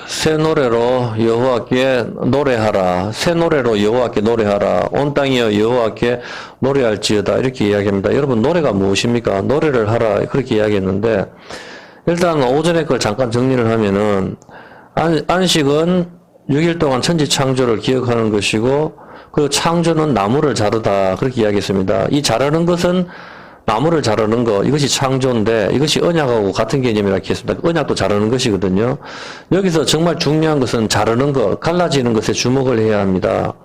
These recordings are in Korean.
새 노래로 여호와께 노래하라. 새 노래로 여호와께 노래하라. 온 땅이여 여호와께 노래할지어다. 이렇게 이야기합니다. 여러분 노래가 무엇입니까? 노래를 하라. 그렇게 이야기했는데 일단 오전에 걸 잠깐 정리를 하면은 안식은 6일 동안 천지 창조를 기억하는 것이고 그 창조는 나무를 자르다. 그렇게 이야기했습니다. 이 자르는 것은 나무를 자르는 거, 이것이 창조인데 이것이 언약하고 같은 개념이라고 했습니다. 언약도 자르는 것이거든요. 여기서 정말 중요한 것은 자르는 것, 갈라지는 것에 주목을 해야 합니다.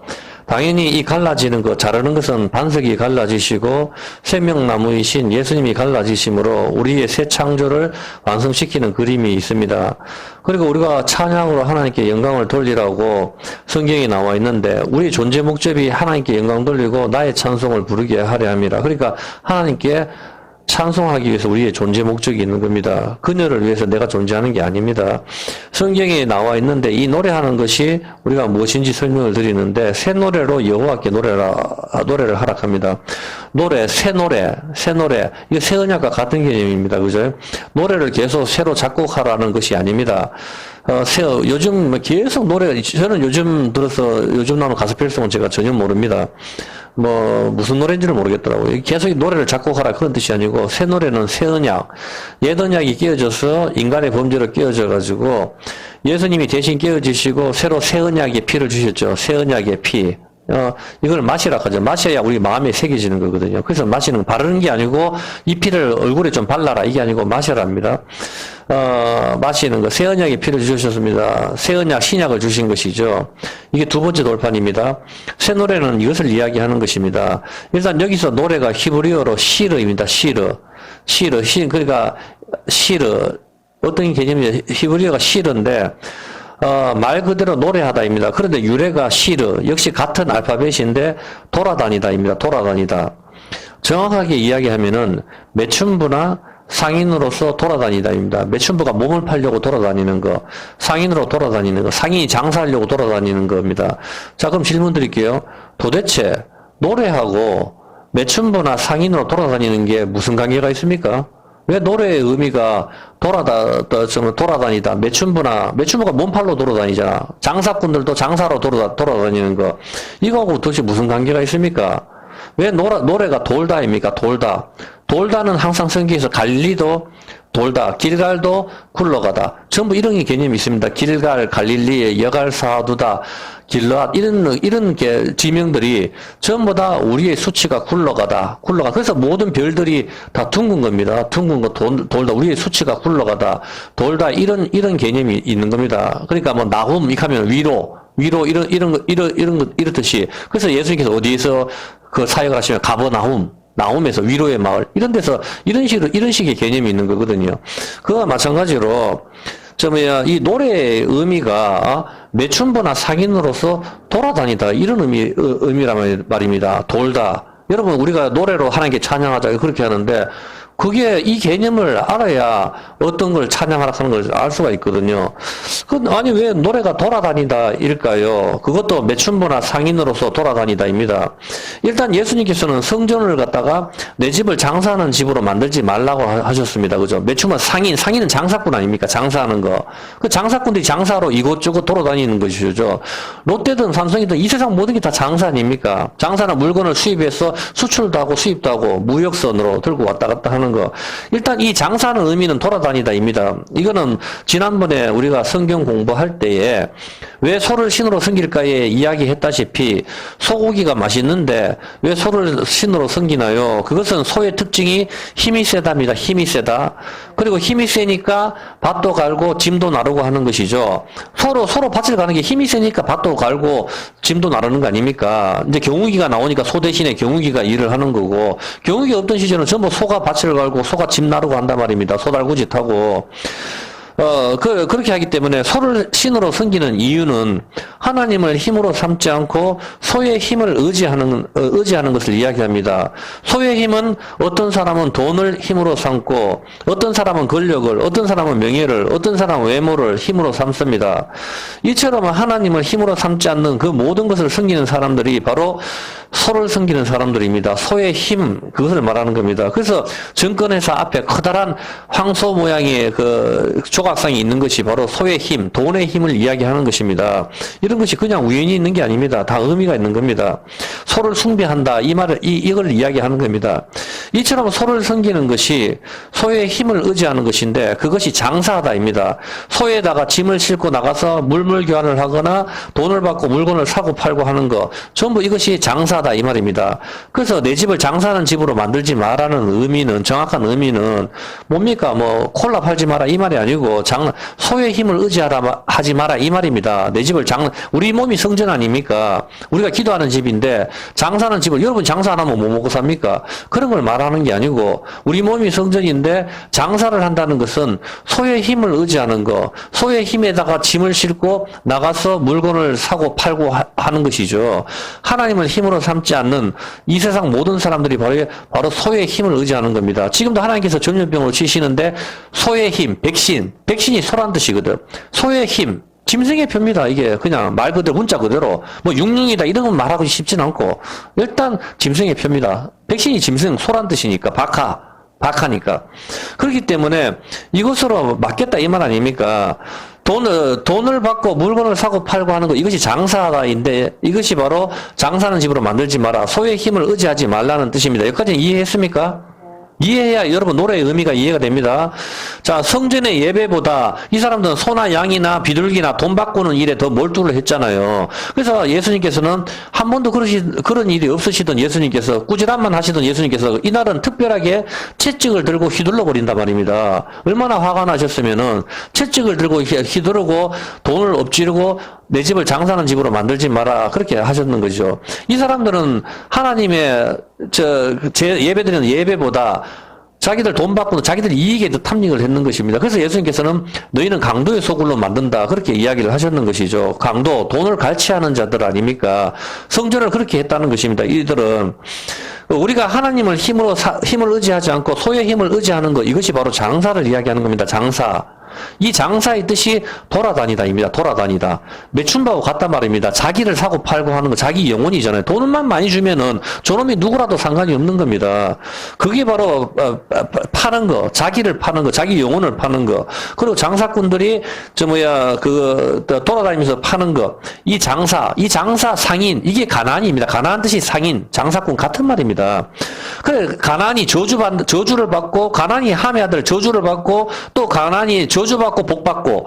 당연히 이 갈라지는 것, 자르는 것은 반석이 갈라지시고 생명나무이신 예수님이 갈라지심으로 우리의 새 창조를 완성시키는 그림이 있습니다. 그리고 우리가 찬양으로 하나님께 영광을 돌리라고 성경에 나와 있는데 우리 존재 목적이 하나님께 영광 돌리고 나의 찬송을 부르게 하려 합니다. 그러니까 하나님께 찬송하기 위해서 우리의 존재 목적이 있는 겁니다. 그녀를 위해서 내가 존재하는 게 아닙니다. 성경에 나와 있는데 이 노래하는 것이 우리가 무엇인지 설명을 드리는데 새 노래로 여호와께 노래를 하락합니다. 노래, 새 노래. 이게 새 언약과 같은 개념입니다. 그죠? 노래를 계속 새로 작곡하라는 것이 아닙니다. 요즘 계속 저는 요즘 나오는 가수 필성은 제가 전혀 모릅니다. 무슨 노래인지를 모르겠더라고요. 계속 노래를 작곡하라 그런 뜻이 아니고, 새 노래는 새 언약. 옛 언약이 깨어져서 인간의 범죄로 깨어져가지고, 예수님이 대신 깨어지시고, 새로 새 언약의 피를 주셨죠. 새 언약의 피. 이걸 마시라 하죠. 마셔야 우리 마음에 새겨지는 거거든요. 그래서 마시는, 바르는 게 아니고, 이 피를 얼굴에 좀 발라라. 이게 아니고, 마셔라 합니다. 마시는 거. 새 언약의 피를 주셨습니다. 새 언약, 신약을 주신 것이죠. 이게 두 번째 돌판입니다. 새 노래는 이것을 이야기하는 것입니다. 일단 여기서 노래가 히브리어로 시르입니다. 그러니까, 어떤 개념이 히브리어가 시르인데, 말 그대로 노래하다입니다. 그런데 유래가 시르, 역시 같은 알파벳인데 돌아다니다입니다. 돌아다니다. 정확하게 이야기하면은 매춘부나 상인으로서 돌아다니다입니다. 매춘부가 몸을 팔려고 돌아다니는 거, 상인으로 돌아다니는 거, 상인이 장사하려고 돌아다니는 겁니다. 자, 그럼 질문 드릴게요. 도대체 노래하고 매춘부나 상인으로 돌아다니는 게 무슨 관계가 있습니까? 왜 노래의 의미가 돌아다니다, 매춘부가 몸팔로 돌아다니잖아. 장사꾼들도 장사로 돌아다니는 거. 이거하고 도대체 무슨 관계가 있습니까? 왜 노래가 돌다입니까? 돌다는 항상 성경에서 갈릴리도 돌다, 길갈도 굴러가다. 전부 이런 개념이 있습니다. 길갈, 갈릴리, 여갈, 사두다, 길러앗, 이런 지명들이 전부 다 우리의 수치가 굴러가다. 그래서 모든 별들이 다 둥근 겁니다. 둥근 거, 돌다. 우리의 수치가 굴러가다. 돌다. 이런 개념이 있는 겁니다. 그러니까 나훔, 이렇게 하면 위로, 이렇듯이. 그래서 예수님께서 어디에서 그 사역을 하시면 나훔에서 위로의 마을, 이런 데서 이런 식의 개념이 있는 거거든요. 그와 마찬가지로 이 노래의 의미가 매춘부나 상인으로서 돌아다니다, 이런 의미란 말입니다. 돌다. 여러분, 우리가 노래로 하나님께 찬양하자 그렇게 하는데, 그게 이 개념을 알아야 어떤 걸 찬양하라 하는 걸 알 수가 있거든요. 아니 왜 노래가 돌아다니다 일까요? 그것도 매춘부나 상인으로서 돌아다니다입니다. 일단 예수님께서는 성전을 갖다가 내 집을 장사하는 집으로 만들지 말라고 하셨습니다. 그죠? 매춘부는 상인은 장사꾼 아닙니까? 장사하는 거. 그 장사꾼들이 장사로 이곳저곳 돌아다니는 것이죠. 롯데든 삼성이든 이 세상 모든 게 다 장사 아닙니까? 장사는 물건을 수입해서 수출도 하고 수입도 하고 무역선으로 들고 왔다 갔다 하는 거. 일단 이 장사하는 의미는 돌아다니다입니다. 이거는 지난번에 우리가 성경 공부할 때에 왜 소를 신으로 섬길까에 이야기했다시피, 소고기가 맛있는데 왜 소를 신으로 섬기나요? 그것은 소의 특징이 힘이 세답니다. 힘이 세다. 그리고 힘이 세니까 밭도 갈고 짐도 나르고 하는 것이죠. 서로 밭을 가는 게 힘이 세니까 밭도 갈고 짐도 나르는 거 아닙니까? 이제 경운기가 나오니까 소 대신에 경운기가 일을 하는 거고, 경운기 없던 시절은 전부 소가 밭을 갈고 소가 짐 나르고 한단 말입니다. 소달구지 타고. 그렇게 하기 때문에 소를 신으로 섬기는 이유는 하나님을 힘으로 삼지 않고 소의 힘을 의지하는 것을 이야기합니다. 소의 힘은 어떤 사람은 돈을 힘으로 삼고, 어떤 사람은 권력을, 어떤 사람은 명예를, 어떤 사람은 외모를 힘으로 삼습니다. 이처럼 하나님을 힘으로 삼지 않는 그 모든 것을 섬기는 사람들이 바로 소를 섬기는 사람들입니다. 소의 힘, 그것을 말하는 겁니다. 그래서 정권회사 앞에 커다란 황소 모양의 그 조각 육각상이 있는 것이 바로 소의 힘, 돈의 힘을 이야기하는 것입니다. 이런 것이 그냥 우연히 있는 게 아닙니다. 다 의미가 있는 겁니다. 소를 숭배한다. 이 말을, 이걸 이야기하는 겁니다. 이처럼 소를 섬기는 것이 소의 힘을 의지하는 것인데 그것이 장사하다입니다. 소에다가 짐을 싣고 나가서 물물 교환을 하거나 돈을 받고 물건을 사고 팔고 하는 거 전부 이것이 장사다 이 말입니다. 그래서 내 집을 장사하는 집으로 만들지 마라는 의미는 정확한 의미는 뭡니까? 뭐 콜라 팔지 마라 이 말이 아니고 소의 힘을 의지하라 하지 마라 이 말입니다. 내 집을 우리 몸이 성전 아닙니까? 우리가 기도하는 집인데 장사하는 집을 여러분 장사 안 하면 뭐 먹고 삽니까? 그런 걸 말하는 게 아니고 우리 몸이 성전인데 장사를 한다는 것은 소의 힘을 의지하는 거, 소의 힘에다가 짐을 싣고 나가서 물건을 사고 팔고 하는 것이죠. 하나님을 힘으로 삼지 않는 이 세상 모든 사람들이 바로 소의 힘을 의지하는 겁니다. 지금도 하나님께서 전염병으로 치시는데 소의 힘, 백신이 소란 뜻이거든. 소의 힘, 짐승의 표입니다. 이게 그냥 말 그대로 문자 그대로 뭐 육룡이다 이런 건 말하고 싶진 않고 일단 짐승의 표입니다. 백신이 짐승 소란 뜻이니까 박하니까 그렇기 때문에 이것으로 맞겠다 이 말 아닙니까? 돈을 받고 물건을 사고 팔고 하는 거 이것이 장사다인데 이것이 바로 장사하는 집으로 만들지 마라. 소의 힘을 의지하지 말라는 뜻입니다. 여기까지는 이해했습니까? 이해해야 여러분 노래의 의미가 이해가 됩니다. 자, 성전의 예배보다 이 사람들은 소나 양이나 비둘기나 돈 바꾸는 일에 더 몰두를 했잖아요. 그래서 예수님께서는 한 번도 그런 일이 없으시던 예수님께서 꾸지람만 하시던 예수님께서 이날은 특별하게 채찍을 들고 휘둘러 버린단 말입니다. 얼마나 화가 나셨으면은 채찍을 들고 휘두르고 돈을 엎지르고 내 집을 장사하는 집으로 만들지 마라 그렇게 하셨는 거죠. 이 사람들은 하나님의 예배드리는 예배보다 자기들 돈 받고 자기들 이익에 더 탐닉을 했는 것입니다. 그래서 예수님께서는 너희는 강도의 소굴로 만든다 그렇게 이야기를 하셨는 것이죠. 강도, 돈을 갈취하는 자들 아닙니까? 성전을 그렇게 했다는 것입니다. 이들은 우리가 하나님을 힘을 의지하지 않고 소의 힘을 의지하는 것 이것이 바로 장사를 이야기하는 겁니다. 장사. 이 장사의 뜻이 돌아다니다입니다. 돌아다니다. 매춘하고 같단 말입니다. 자기를 사고 팔고 하는 거, 자기 영혼이잖아요. 돈만 많이 주면은 저놈이 누구라도 상관이 없는 겁니다. 그게 바로 파는 거, 자기를 파는 거, 자기 영혼을 파는 거. 그리고 장사꾼들이 돌아다니면서 파는 거. 이 장사 상인, 이게 가나안입니다. 가나안 뜻이 상인, 장사꾼 같은 말입니다. 그래 가나안이 저주를 받고 가나안이 함의 아들 저주를 받고 또 가나안이 저주받고 복받고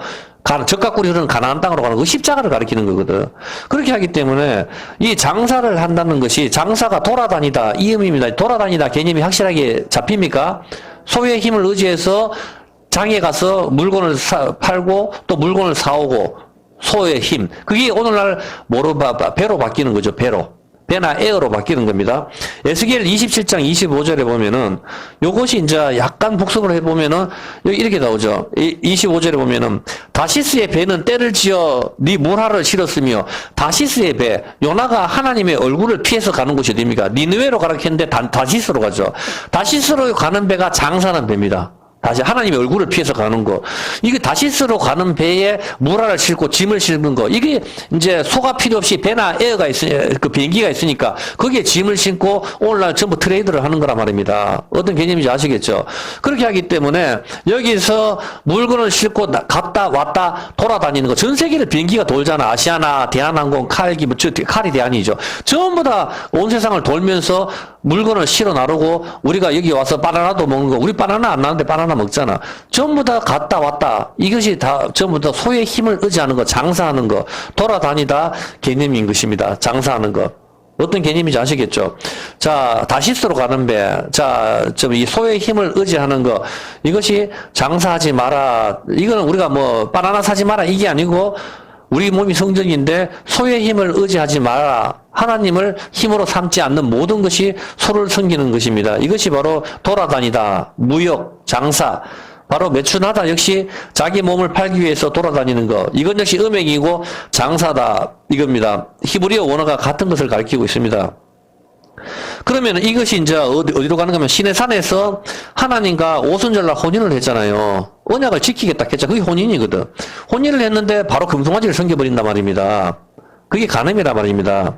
적각꿀이 흐르는 가나안 땅으로 가는 거 십자가를 가리키는 거거든. 그렇게 하기 때문에 이 장사를 한다는 것이 장사가 돌아다니다 이 의미입니다. 돌아다니다 개념이 확실하게 잡힙니까? 소의 힘을 의지해서 장에 가서 물건을 팔고 또 물건을 사오고 소의 힘 그게 오늘날 배로 바뀌는 거죠. 배나 에어로 바뀌는 겁니다. 에스겔 27장 25절에 보면은 요것이 이제 약간 복습을 해보면은 여기 이렇게 나오죠. 25절에 보면은 다시스의 배는 때를 지어 네 물하를 실었으며 다시스의 배 요나가 하나님의 얼굴을 피해서 가는 곳이 어디입니까? 니느웨로 가라 했는데 다시스로 가죠. 다시스로 가는 배가 장사하는 배입니다. 다시 하나님의 얼굴을 피해서 가는 거. 이게 다시스로 가는 배에 물화를 싣고 짐을 싣는 거. 이게 이제 소가 필요 없이 배나 에어가 그 비행기가 있으니까 거기에 짐을 싣고 오늘날 전부 트레이드를 하는 거란 말입니다. 어떤 개념인지 아시겠죠? 그렇게 하기 때문에 여기서 물건을 싣고 갔다 왔다 돌아다니는 거. 전 세계를 비행기가 돌잖아. 아시아나, 대한항공, 칼이 대한이죠. 전부 다 온 세상을 돌면서 물건을 실어 나르고 우리가 여기 와서 바나나도 먹는 거. 우리 바나나 안 나는데 바나나 먹잖아. 전부 다 갔다 왔다. 이것이 다 전부 다 소의 힘을 의지하는 거, 장사하는 거, 돌아다니다 개념인 것입니다. 장사하는 거. 어떤 개념인지 아시겠죠? 자, 다시스로 가는 배. 자, 이 소의 힘을 의지하는 거. 이것이 장사하지 마라. 이거는 우리가 바나나 사지 마라. 이게 아니고 우리 몸이 성전인데 소의 힘을 의지하지 마라. 하나님을 힘으로 삼지 않는 모든 것이 소를 섬기는 것입니다. 이것이 바로 돌아다니다, 무역, 장사, 바로 매춘하다 역시 자기 몸을 팔기 위해서 돌아다니는 것. 이건 역시 음행이고 장사다 이겁니다. 히브리어 원어가 같은 것을 가리키고 있습니다. 그러면 이것이 이제 어디로 가는 거면 시내산에서 하나님과 오순절날 혼인을 했잖아요. 언약을 지키겠다 했죠. 그게 혼인이거든. 혼인을 했는데 바로 금송아지를 섬겨버린단 말입니다. 그게 간음이라 말입니다.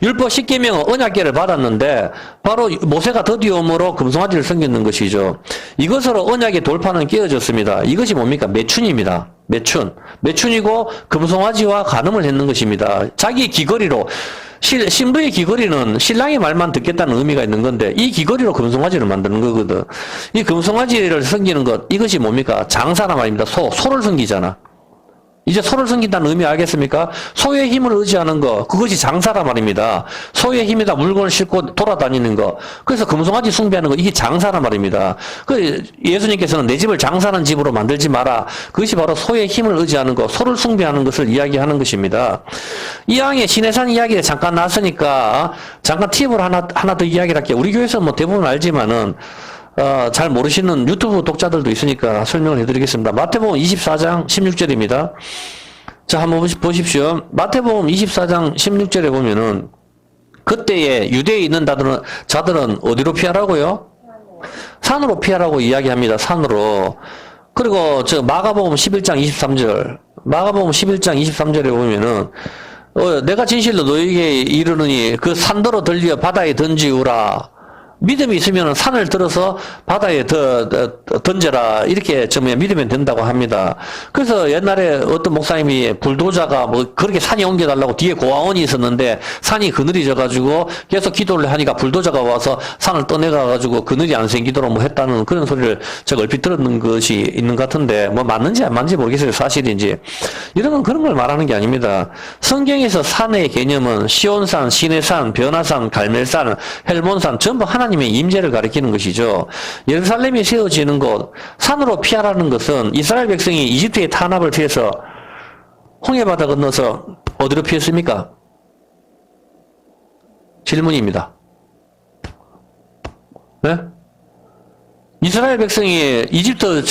율법 10계명은 언약계를 받았는데 바로 모세가 더디움으로 금송아지를 섬기는 것이죠. 이것으로 언약의 돌파는 깨어졌습니다. 이것이 뭡니까? 매춘입니다. 매춘이고 금송아지와 간음을 했는 것입니다. 자기 귀걸이로 신부의 귀걸이는 신랑의 말만 듣겠다는 의미가 있는 건데 이 귀걸이로 금송아지를 만드는 거거든. 이 금송아지를 섬기는 것 이것이 뭡니까? 장사란 말입니다. 소를 섬기잖아. 이제 소를 섬긴다는 의미 알겠습니까? 소의 힘을 의지하는 거 그것이 장사란 말입니다. 소의 힘에다 물건을 싣고 돌아다니는 거 그래서 금송아지 숭배하는 거 이게 장사란 말입니다. 그 예수님께서는 내 집을 장사하는 집으로 만들지 마라. 그것이 바로 소의 힘을 의지하는 거 소를 숭배하는 것을 이야기하는 것입니다. 이왕에 시내산 이야기를 잠깐 나왔으니까 잠깐 팁을 하나 더 이야기를 할게요. 우리 교회에서 뭐 대부분 알지만은 잘 모르시는 유튜브 독자들도 있으니까 설명을 해드리겠습니다. 마태복음 24장 16절입니다. 자, 한번 보십시오. 마태복음 24장 16절에 보면은 그때에 유대에 있는 자들은 어디로 피하라고요? 산으로 피하라고 이야기합니다. 산으로. 그리고 마가복음 11장 23절. 마가복음 11장 23절에 보면은 내가 진실로 너에게 이르느니 그 산더러 들려 바다에 던지우라. 믿음이 있으면 산을 들어서 바다에 던져라. 이렇게 믿으면 된다고 합니다. 그래서 옛날에 어떤 목사님이 불도저가 뭐 그렇게 산이 옮겨달라고 뒤에 고아원이 있었는데 산이 그늘이져가지고 계속 기도를 하니까 불도저가 와서 산을 떠내가가지고 그늘이 안 생기도록 뭐 했다는 그런 소리를 제가 얼핏 들었는 것이 있는 것 같은데 뭐 맞는지 안 맞는지 모르겠어요. 사실인지. 이런 건 그런 걸 말하는 게 아닙니다. 성경에서 산의 개념은 시온산, 시내산, 변화산, 갈멜산, 헬몬산 전부 하나님의 임재를 가리키는 것이죠. 예루살렘이 세워지는 곳, 산으로 피하라는 것은 이스라엘 백성이 이집트의 탄압을 피해서 홍해바다 건너서 어디로 피했습니까? 질문입니다. 네? 이스라엘 백성이 이집트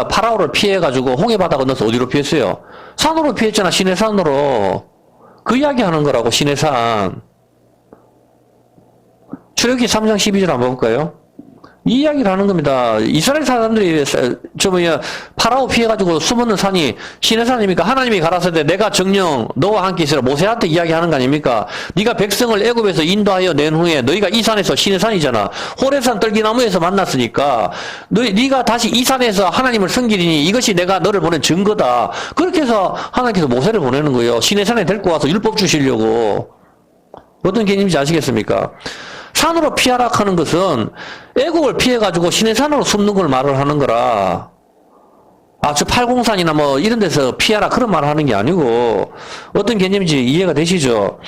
파라오를 피해가지고 홍해바다 건너서 어디로 피했어요? 산으로 피했잖아. 시내산으로. 그 이야기 하는 거라고. 시내산. 출애굽기 3장 12절 한번 볼까요? 이 이야기를 하는 겁니다. 이스라엘 사람들이 파라오 피해가지고 숨었는 산이 시내산입니까? 하나님이 가라사대 내가 정령 너와 함께 있으라 모세한테 이야기하는 거 아닙니까? 네가 백성을 애굽에서 인도하여 낸 후에 너희가 이 산에서 시내산이잖아. 호렙산 떨기나무에서 만났으니까 네가 다시 이 산에서 하나님을 섬기리니 이것이 내가 너를 보낸 증거다. 그렇게 해서 하나님께서 모세를 보내는 거예요. 시내산에 데리고 와서 율법 주시려고. 어떤 개념인지 아시겠습니까? 산으로 피하라 하는 것은 애국을 피해가지고 시내산으로 숨는 걸 말을 하는 거라. 저 팔공산이나 뭐 이런 데서 피하라 그런 말을 하는 게 아니고 어떤 개념인지 이해가 되시죠?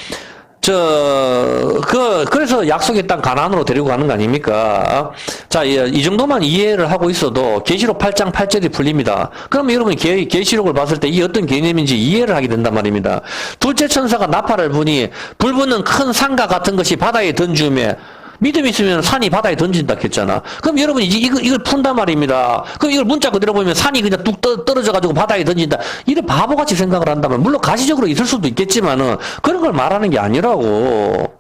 그래서 약속의 땅 가나안으로 데리고 가는 거 아닙니까? 자, 이 정도만 이해를 하고 있어도 계시록 8장 8절이 풀립니다. 그러면 여러분이 계시록을 봤을 때 이 어떤 개념인지 이해를 하게 된단 말입니다. 둘째 천사가 나팔을 부니 불 붙는 큰 산과 같은 것이 바다에 던지며 믿음 있으면 산이 바다에 던진다 했잖아. 그럼 여러분이 이걸 푼단 말입니다. 그럼 이걸 문자 그대로 보면 산이 그냥 뚝 떨어져가지고 바다에 던진다. 이런 바보같이 생각을 한다면, 물론 가시적으로 있을 수도 있겠지만은, 그런 걸 말하는 게 아니라고.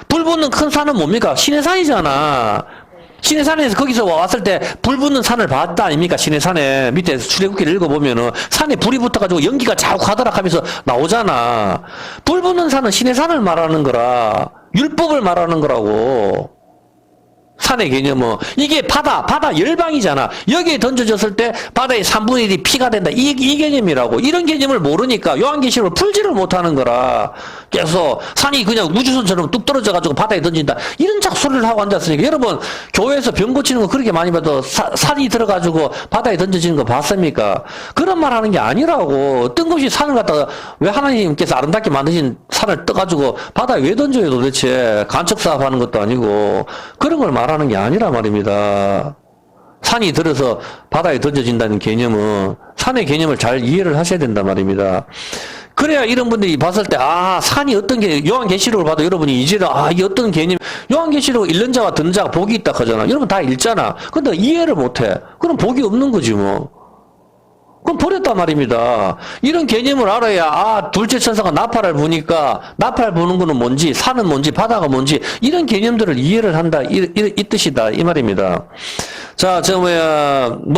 불 붙는 큰 산은 뭡니까? 시내산이잖아. 시내산에서 거기서 왔을 때 불 붙는 산을 봤다 아닙니까? 시내산에 밑에 출애굽기를 읽어보면은 산에 불이 붙어가지고 연기가 자꾸 가더락 하면서 나오잖아. 불 붙는 산은 시내산을 말하는 거라. 율법을 말하는 거라고. 산의 개념은 이게 바다 열방이잖아. 여기에 던져졌을 때 바다의 3분의 1이 피가 된다. 이 개념이라고. 이런 개념을 모르니까 요한계시록을 풀지를 못하는 거라. 계속 산이 그냥 우주선처럼 뚝 떨어져가지고 바다에 던진다. 이런 작소리를 하고 앉았으니까 여러분 교회에서 병 고치는 거 그렇게 많이 봐도 산이 들어가지고 바다에 던져지는 거 봤습니까? 그런 말 하는 게 아니라고. 뜬금없이 산을 갖다가 왜 하나님께서 아름답게 만드신 산을 떠가지고 바다에 왜 던져요 도대체. 간척사업 하는 것도 아니고. 그런 걸 말하는 게 아니라 말입니다. 산이 들어서 바다에 던져진다는 개념은 산의 개념을 잘 이해를 하셔야 된단 말입니다. 그래야 이런 분들이 봤을 때 산이 어떤 게 요한계시록을 봐도 여러분이 이제는 이게 어떤 개념. 요한계시록 읽는 자와 듣는 자가 복이 있다 하잖아. 여러분 다 읽잖아. 근데 이해를 못해. 그럼 복이 없는 거지 뭐. 그럼 버렸단 말입니다. 이런 개념을 알아야 둘째 천사가 나팔을 부니까 나팔 부는 거는 뭔지, 산은 뭔지, 바다가 뭔지 이런 개념들을 이해를 한다 이 뜻이다 이 말입니다. 자,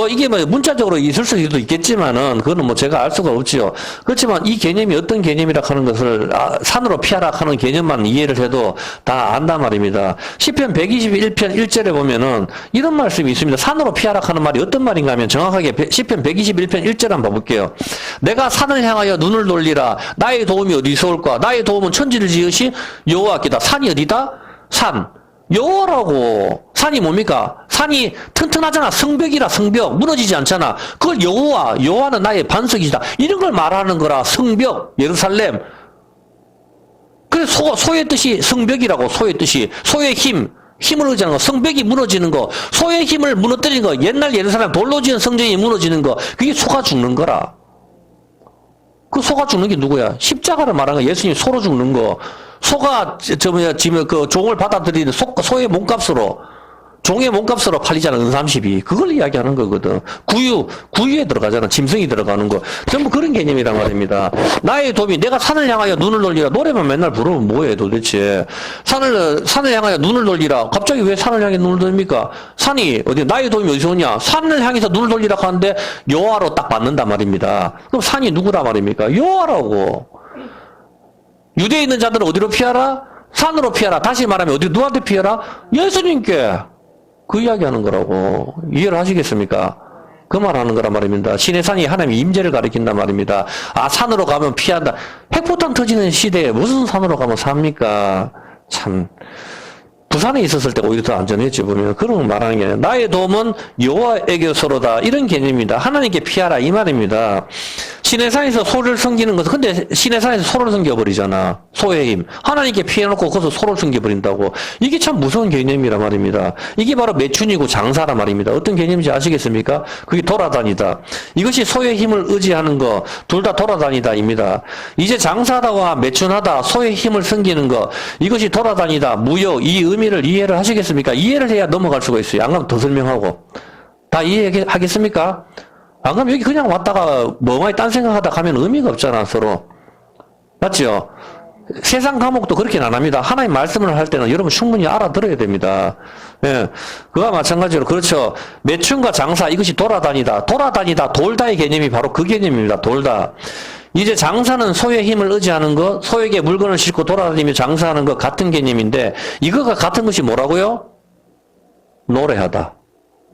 이게 문자적으로 있을 수도 있겠지만은, 그거는 제가 알 수가 없지요. 그렇지만 이 개념이 어떤 개념이라 하는 것을, 산으로 피하라 하는 개념만 이해를 해도 다 안단 말입니다. 시편 121편 1절에 보면은 이런 말씀이 있습니다. 산으로 피하라 하는 말이 어떤 말인가 하면 정확하게 시편 121편 1절 한번 봐볼게요. 내가 산을 향하여 눈을 돌리라. 나의 도움이 어디서 올까? 나의 도움은 천지를 지으신 여호와께다. 산이 어디다? 산. 여호와라고. 산이 뭡니까? 산이 튼튼하잖아. 성벽이라 성벽. 무너지지 않잖아. 그걸 여호와는 나의 반석이다. 이런 걸 말하는 거라. 성벽, 예루살렘. 그래서 소의 뜻이 성벽이라고. 소의 뜻이. 소의 힘을 의지하는 거. 성벽이 무너지는 거. 소의 힘을 무너뜨리는 거. 옛날 예루살렘 돌로 지은 성전이 무너지는 거. 그게 소가 죽는 거라. 그 소가 죽는 게 누구야? 십자가를 말하는 거. 예수님이 소로 죽는 거. 소가 지금 그 종을 받아들이는 소의 몸값으로 종의 몸값으로 팔리잖아. 은삼십이. 그걸 이야기하는 거거든. 구유에 들어가잖아. 짐승이 들어가는 거. 전부 그런 개념이란 말입니다. 나의 도움이 내가 산을 향하여 눈을 돌리라. 노래만 맨날 부르면 뭐해 도대체. 산을 향하여 눈을 돌리라. 갑자기 왜 산을 향해 눈을 돌립니까? 산이 어디 나의 도움이 어디서 오냐? 산을 향해서 눈을 돌리라 하는데 여호와로 딱 받는단 말입니다. 그럼 산이 누구라 말입니까? 여호와라고. 유대에 있는 자들은 어디로 피하라? 산으로 피하라. 다시 말하면 누구한테 피하라? 예수님께. 그 이야기 하는 거라고. 이해를 하시겠습니까? 그 말 하는 거란 말입니다. 신의 산이 하나님의 임재를 가리킨단 말입니다. 산으로 가면 피한다. 핵포탄 터지는 시대에 무슨 산으로 가면 삽니까? 참. 부산에 있었을 때 오히려 더 안전했지 보면. 그런 걸 말하는 게 아니라 나의 도움은 여호와에게서로다. 이런 개념입니다. 하나님께 피하라 이 말입니다. 신의 산에서 소를 섬기는 것은 근데 신의 산에서 소를 섬겨버리잖아. 소의 힘. 하나님께 피해놓고 거기서 소를 섬겨버린다고. 이게 참 무서운 개념이란 말입니다. 이게 바로 매춘이고 장사란 말입니다. 어떤 개념인지 아시겠습니까? 그게 돌아다니다. 이것이 소의 힘을 의지하는 거 둘 다 돌아다니다입니다. 이제 장사하다와 매춘하다 소의 힘을 섬기는 거 이것이 돌아다니다 무역 이 의미를 이해를 하시겠습니까? 이해를 해야 넘어갈 수가 있어요. 안 그러면 더 설명하고. 다 이해하겠습니까? 안 그러면 여기 그냥 왔다가 멍하니 딴 생각하다 가면 의미가 없잖아 서로. 맞죠? 세상 과목도 그렇게는 안 합니다. 하나님 말씀을 할 때는 여러분 충분히 알아들어야 됩니다. 예. 그와 마찬가지로 그렇죠. 매춘과 장사 이것이 돌아다니다 돌다의 개념이 바로 그 개념입니다. 돌다. 이제 장사는 소의 힘을 의지하는 것, 소에게 물건을 싣고 돌아다니며 장사하는 것 같은 개념인데 이거가 같은 것이 뭐라고요?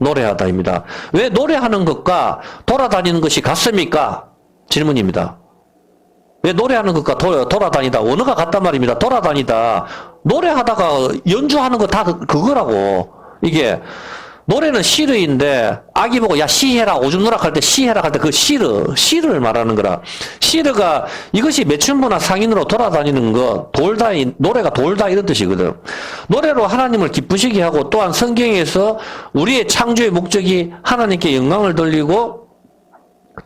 노래하다입니다. 왜 노래하는 것과 돌아다니는 것이 같습니까? 질문입니다. 왜 노래하는 것과 돌아다니다 언어가 같단 말입니다. 돌아다니다 노래하다가 연주하는 거 다 그거라고. 이게 노래는 시르인데 아기 보고 야 시해라 오줌 누락 할 때 시해라 할 때 그 시르를 말하는 거라. 시르가 이것이 매춘부나 상인으로 돌아다니는 거 노래가 돌다 이런 뜻이거든. 노래로 하나님을 기쁘시게 하고 또한 성경에서 우리의 창조의 목적이 하나님께 영광을 돌리고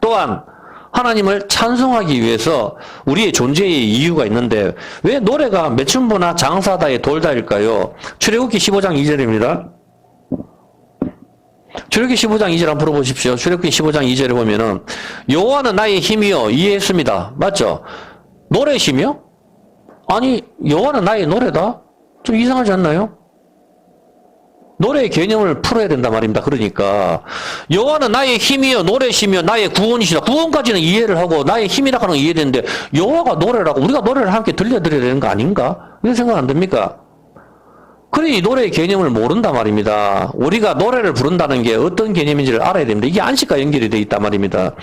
또한 하나님을 찬송하기 위해서 우리의 존재의 이유가 있는데 왜 노래가 매춘부나 장사다의 돌다일까요? 출애굽기 15장 2절입니다. 출애굽기 15장 2절 한번 풀어보십시오. 출애굽기 15장 2절에 보면은 여호와는 나의 힘이요 이해했습니다. 맞죠? 노래 힘이요? 아니 여호와는 나의 노래다? 좀 이상하지 않나요? 노래의 개념을 풀어야 된단 말입니다. 그러니까 여호와는 나의 힘이요 노래 힘이요 나의 구원이시다. 구원까지는 이해를 하고 나의 힘이라고 하는 건 이해되는데 여호와가 노래라고 우리가 노래를 함께 들려드려야 되는 거 아닌가? 이런 생각 안 듭니까? 그러니 이 노래의 개념을 모른단 말입니다. 우리가 노래를 부른다는 게 어떤 개념인지를 알아야 됩니다. 이게 안식과 연결이 되어 있단 말입니다.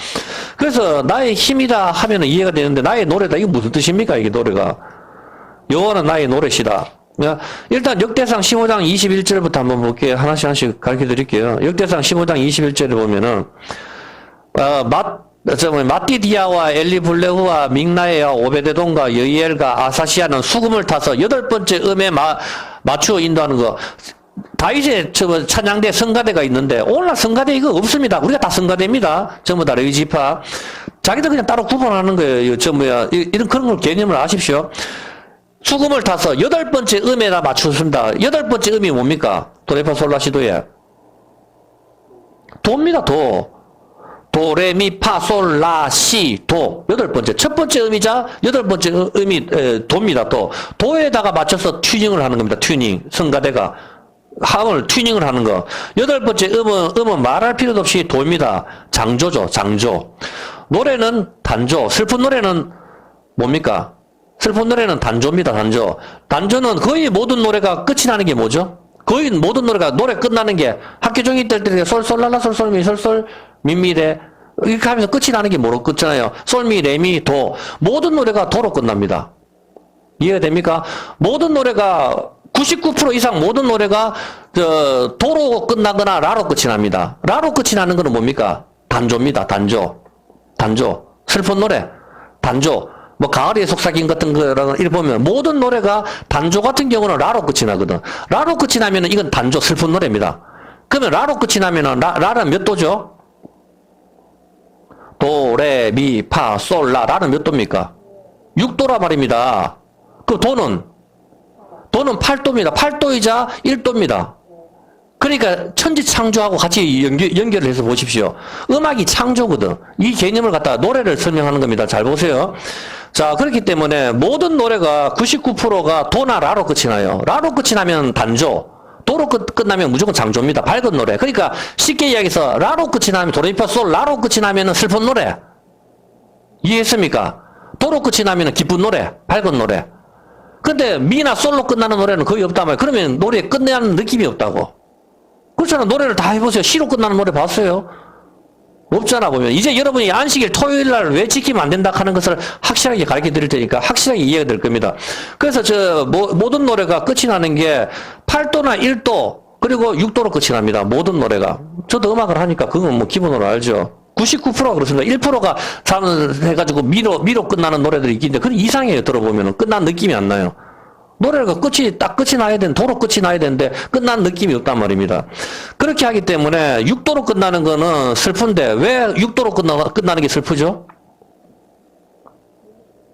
그래서 나의 힘이다 하면 이해가 되는데 나의 노래다 이게 무슨 뜻입니까? 이게 노래가. 여호와는 나의 노래시다. 일단 역대상 15장 21절부터 한번 볼게요. 하나씩 가르쳐 드릴게요. 역대상 15장 21절에 보면은 마띠디아와 엘리블레후와 믹나에와 오베데돔과 여이엘과 아사시아는 수금을 타서 8번째 음에 맞추어 인도하는 거. 다윗의 찬양대 성가대가 있는데 오늘날 성가대 이거 없습니다. 우리가 다 성가대입니다. 전부 다 레위지파. 자기들 그냥 따로 구분하는 거예요. 이런 그런 걸 개념을 아십시오. 수금을 타서 8번째 음에다 맞추었습니다. 8번째 음이 뭡니까? 도레파솔라시도에 도입니다. 도레미파솔라시 도 8번째 첫 번째 음이자 8번째 음이 도입니다. 도에다가 맞춰서 튜닝을 하는 겁니다. 튜닝 성가대가 함을 튜닝을 하는 거. 여덟 번째 음은 말할 필요도 없이 도입니다. 장조죠, 장조. 노래는 단조. 슬픈 노래는 뭡니까? 슬픈 노래는 단조입니다, 단조. 단조는 거의 모든 노래가 끝이 나는 게 뭐죠? 거의 모든 노래가 노래 끝나는 게 학교 종이 뗄 때 솔솔랄라 솔솔미 솔솔 미미레 이렇게 하면서 끝이 나는 게 뭐로 끝잖아요. 솔미 레미 도. 모든 노래가 도로 끝납니다. 이해가 됩니까? 모든 노래가 99% 이상 모든 노래가 도로 끝나거나 라로 끝이 납니다. 라로 끝이 나는 거는 뭡니까? 단조입니다. 단조. 단조. 슬픈 노래. 단조. 뭐 가을의 속삭임 같은 거랑 이렇게 보면 모든 노래가 단조 같은 경우는 라로 끝이 나거든. 라로 끝이 나면은 이건 단조 슬픈 노래입니다. 그러면 라로 끝이 나면은 라는 몇 도죠? 도, 레, 미, 파, 솔, 라. 라는 몇 도입니까? 6도라 말입니다. 그 도는 8도입니다. 8도이자 1도입니다. 그러니까 천지 창조하고 같이 연결을 해서 보십시오. 음악이 창조거든. 이 개념을 갖다가 노래를 설명하는 겁니다. 잘 보세요. 자, 그렇기 때문에 모든 노래가 99%가 도나 라로 끝이 나요. 라로 끝이 나면 단조, 도로 끝나면 무조건 장조입니다. 밝은 노래. 그러니까 쉽게 이야기해서 라로 끝이 나면 도레미파솔 라로 끝이 나면 슬픈 노래. 이해했습니까? 도로 끝이 나면 기쁜 노래, 밝은 노래. 근데 미나 솔로 끝나는 노래는 거의 없단 말이에요. 그러면 노래 끝내는 느낌이 없다고. 그렇잖아. 노래를 다 해보세요. 시로 끝나는 노래 봤어요? 없잖아, 보면. 이제 여러분이 안식일 토요일 날 왜 지키면 안 된다 하는 것을 확실하게 가르쳐 드릴 테니까 확실하게 이해가 될 겁니다. 그래서 모든 노래가 끝이 나는 게 8도나 1도, 그리고 6도로 끝이 납니다. 모든 노래가. 저도 음악을 하니까 그건 뭐 기본으로 알죠. 99%가 그렇습니다. 1%가 해가지고 미로 끝나는 노래들이 있긴데, 그건 이상해요, 들어보면은. 끝난 느낌이 안 나요. 노래가 끝이 나야 도로 끝이 나야 되는데, 끝난 느낌이 없단 말입니다. 그렇게 하기 때문에, 6도로 끝나는 거는 슬픈데, 왜 6도로 끝나는 게 슬프죠?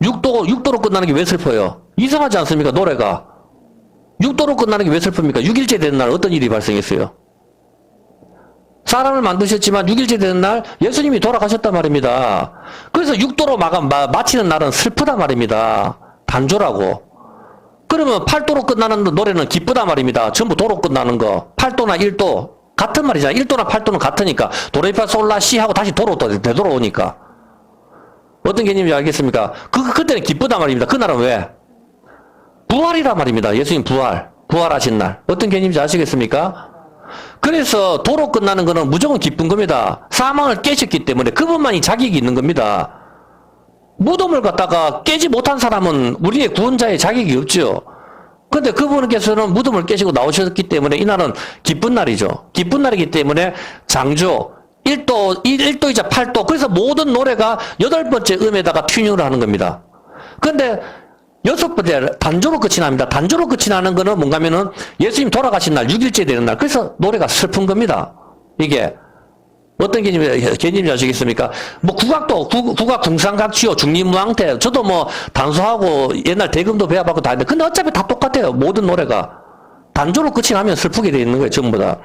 6도로 끝나는 게 왜 슬퍼요? 이상하지 않습니까, 노래가? 6도로 끝나는 게 왜 슬픕니까? 6일째 되는 날 어떤 일이 발생했어요? 사람을 만드셨지만 6일째 되는 날 예수님이 돌아가셨단 말입니다. 그래서 6도로 마치는 날은 슬프단 말입니다. 단조라고. 그러면 8도로 끝나는 노래는 기쁘단 말입니다. 전부 도로 끝나는 거. 8도나 1도. 같은 말이잖아. 1도나 8도는 같으니까. 도레미파 솔라 시 하고 다시 도로 되돌아오니까. 어떤 개념인지 알겠습니까? 그때는 기쁘단 말입니다. 그날은 왜? 부활이란 말입니다. 예수님 부활하신 날. 어떤 개념인지 아시겠습니까? 그래서 도로 끝나는 거는 무조건 기쁜 겁니다. 사망을 깨셨기 때문에 그분만이 자격이 있는 겁니다. 무덤을 갖다가 깨지 못한 사람은 우리의 구원자의 자격이 없죠. 근데 그분께서는 무덤을 깨시고 나오셨기 때문에 이날은 기쁜 날이죠. 기쁜 날이기 때문에 장조, 1도이자 8도. 그래서 모든 노래가 8번째 음에다가 튜닝을 하는 겁니다. 근데 6번째 단조로 끝이 납니다. 단조로 끝이 나는 거는 뭔가 하면은 예수님 돌아가신 날, 6일째 되는 날. 그래서 노래가 슬픈 겁니다. 이게. 어떤 개념인지 아시겠습니까? 뭐 국악 궁상각취요, 중림무왕태. 저도 뭐 단소하고 옛날 대금도 배워봤고 다 했는데, 근데 어차피 다 똑같아요. 모든 노래가. 단조로 끝이 나면 슬프게 되어 있는 거예요, 전부 다.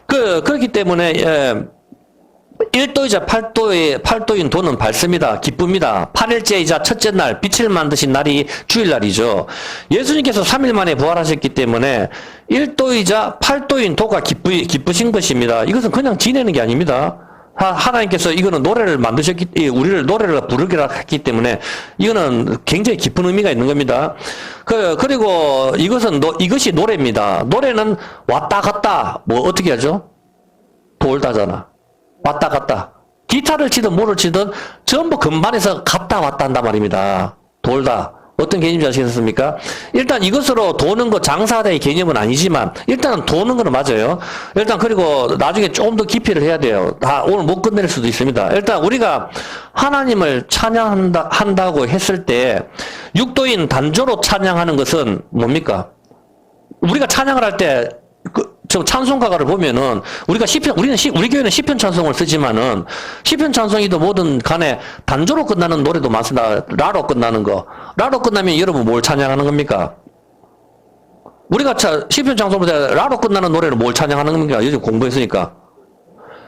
그렇기 때문에, 1도이자 8도인 도는 밝습니다. 기쁩니다. 8일째이자 첫째 날, 빛을 만드신 날이 주일날이죠. 예수님께서 3일 만에 부활하셨기 때문에 1도이자 8도인 도가 기쁘신 것입니다. 이것은 그냥 지내는 게 아닙니다. 하나님께서 이거는 노래를 우리를 노래를 부르게 했기 때문에 이거는 굉장히 깊은 의미가 있는 겁니다. 그리고 이것이 노래입니다. 노래는 왔다 갔다, 뭐 어떻게 하죠? 돌다잖아. 왔다 갔다. 기타를 치든 뭐를 치든 전부 건반에서 갔다 왔다 한단 말입니다. 돌다. 어떤 개념인지 아시겠습니까? 일단 이것으로 도는 거 장사대의 개념은 아니지만 일단은 도는 거는 맞아요. 일단 그리고 나중에 조금 더 깊이를 해야 돼요. 오늘 못 끝낼 수도 있습니다. 일단 우리가 하나님을 찬양한다고 했을 때 6도인 단조로 찬양하는 것은 뭡니까? 우리가 찬양을 할때 저 찬송가가를 보면은 우리 교회는 시편 찬송을 쓰지만은 시편 찬송이도 뭐든 간에 단조로 끝나는 노래도 많습니다. 라로 끝나는 거. 라로 끝나면 여러분 뭘 찬양하는 겁니까? 우리가 시편 찬송보다 라로 끝나는 노래는 뭘 찬양하는 겁니까? 요즘 공부했으니까.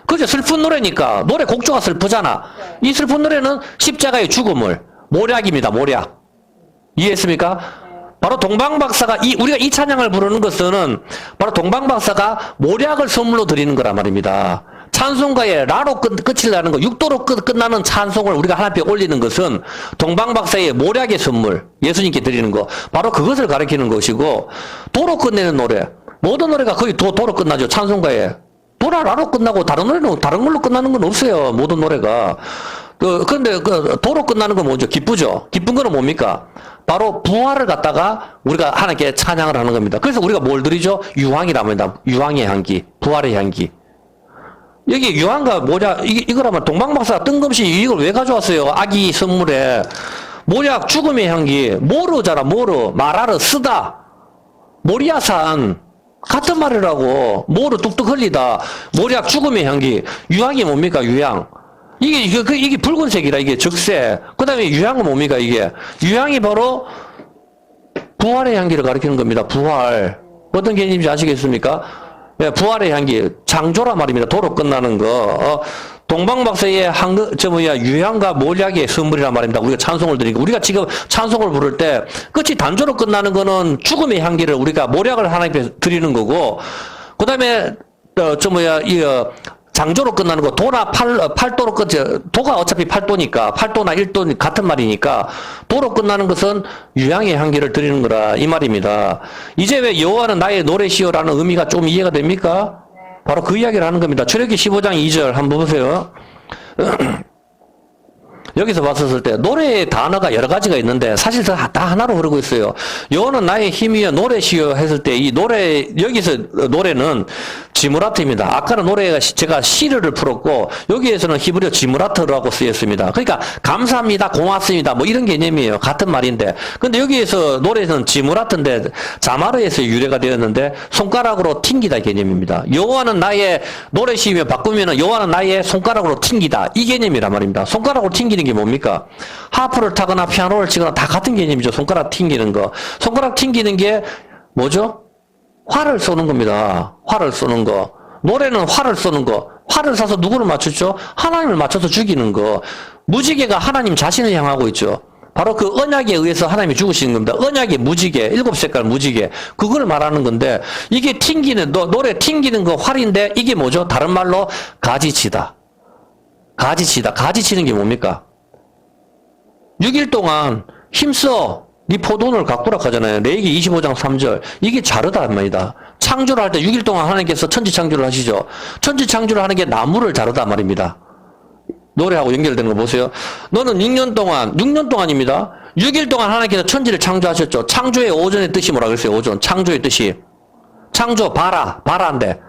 그죠? 슬픈 노래니까. 노래 곡조가 슬프잖아. 이 슬픈 노래는 십자가의 죽음을 모략입니다. 모략. 이해했습니까? 바로 동방박사가 우리가 이 찬양을 부르는 것은 바로 동방박사가 모략을 선물로 드리는 거란 말입니다. 찬송가에 라로 끝을 나는 거, 6도로 끝나는 찬송을 우리가 하나님께 올리는 것은 동방박사의 모략의 선물, 예수님께 드리는 거, 바로 그것을 가리키는 것이고, 도로 끝내는 노래, 모든 노래가 거의 도로 끝나죠. 찬송가에. 도라 라로 끝나고 다른 노래는 다른 걸로 끝나는 건 없어요. 모든 노래가. 그런데 도로 끝나는 건 뭐죠? 기쁘죠? 기쁜 거는 뭡니까? 바로 부활을 갖다가 우리가 하나님께 찬양을 하는 겁니다. 그래서 우리가 뭘 드리죠? 유황이라고 합니다. 유황의 향기, 부활의 향기. 여기 유황과 모략, 이거라면 동방박사가 뜬금없이 이걸 왜 가져왔어요? 아기 선물에. 모략, 죽음의 향기, 모르잖아, 마라르, 쓰다, 모리아산. 같은 말이라고. 모르 뚝뚝 흘리다. 모략, 죽음의 향기. 유황이 뭡니까? 유황. 이게 붉은색이라, 이게 적색. 그 다음에 유향은 뭡니까, 이게? 유향이 바로 부활의 향기를 가리키는 겁니다. 부활. 어떤 개념인지 아시겠습니까? 네, 부활의 향기. 창조란 말입니다. 도로 끝나는 거. 동방박사의 유향과 모략의 선물이란 말입니다. 우리가 찬송을 드리고, 우리가 지금 찬송을 부를 때, 끝이 단조로 끝나는 거는 죽음의 향기를 우리가 모략을 하나님께 드리는 거고, 그 다음에, 장조로 끝나는 거, 도나 팔도로 도가 어차피 8도니까, 8도나 1도 같은 말이니까, 도로 끝나는 것은 유향의 향기를 드리는 거라, 이 말입니다. 이제 왜 여호와는 나의 노래시여라는 의미가 좀 이해가 됩니까? 바로 그 이야기를 하는 겁니다. 출애굽기 15장 2절 한번 보세요. 여기서 봤었을 때 노래의 단어가 여러 가지가 있는데 사실 다 하나로 흐르고 있어요. 여호와는 나의 힘이여 노래시여 했을 때 이 노래, 여기서 노래는 지무라트입니다. 아까는 노래가 제가 시르를 풀었고 여기에서는 히브리어 지무라트라고 쓰였습니다. 그러니까 감사합니다, 고맙습니다 뭐 이런 개념이에요. 같은 말인데. 근데 여기에서 노래는 지무라트인데 자마르에서 유래가 되었는데 손가락으로 튕기다 개념입니다. 여호와는 나의 노래시며 바꾸면은 여호와는 나의 손가락으로 튕기다 이 개념이란 말입니다. 손가락으로 튕기는 게 뭡니까? 하프를 타거나 피아노를 치거나 다 같은 개념이죠. 손가락 튕기는 거. 손가락 튕기는 게 뭐죠? 활을 쏘는 겁니다. 활을 쏘는 거. 노래는 활을 쏘는 거. 활을 쏴서 누구를 맞추죠? 하나님을 맞춰서 죽이는 거. 무지개가 하나님 자신을 향하고 있죠. 바로 그 언약에 의해서 하나님이 죽으시는 겁니다. 언약의 무지개, 7색깔 무지개. 그걸 말하는 건데, 이게 튕기는, 노래 튕기는 거 활인데, 이게 뭐죠? 다른 말로 가지치다. 가지치다. 가지치는 게 뭡니까? 6일 동안 힘써. 네 포도원을 가꾸라 하잖아요. 레위기 25장 3절. 이게 자르다는 말이다. 창조를 할 때 6일 동안 하나님께서 천지 창조를 하시죠. 천지 창조를 하는 게 나무를 자르다 말입니다. 노래하고 연결되는 거 보세요. 너는 6년 동안입니다. 6일 동안 하나님께서 천지를 창조하셨죠. 창조의 오전의 뜻이 뭐라 그랬어요? 오전. 창조의 뜻이. 창조, 바라인데.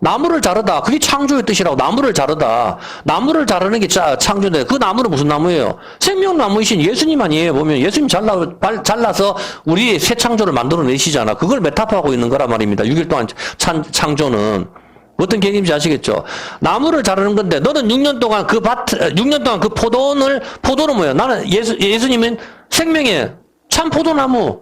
나무를 자르다. 그게 창조의 뜻이라고. 나무를 자르다. 나무를 자르는 게 창조인데 그 나무는 무슨 나무예요? 생명나무이신 예수님 아니에요. 보면 예수님 잘라서 우리 새 창조를 만들어내시잖아. 그걸 메타포하고 있는 거란 말입니다. 6일 동안 창조는. 어떤 개념인지 아시겠죠? 나무를 자르는 건데 너는 6년 동안 6년 동안 그 포도는 뭐예요? 나는 예수님은 생명의 참 포도나무.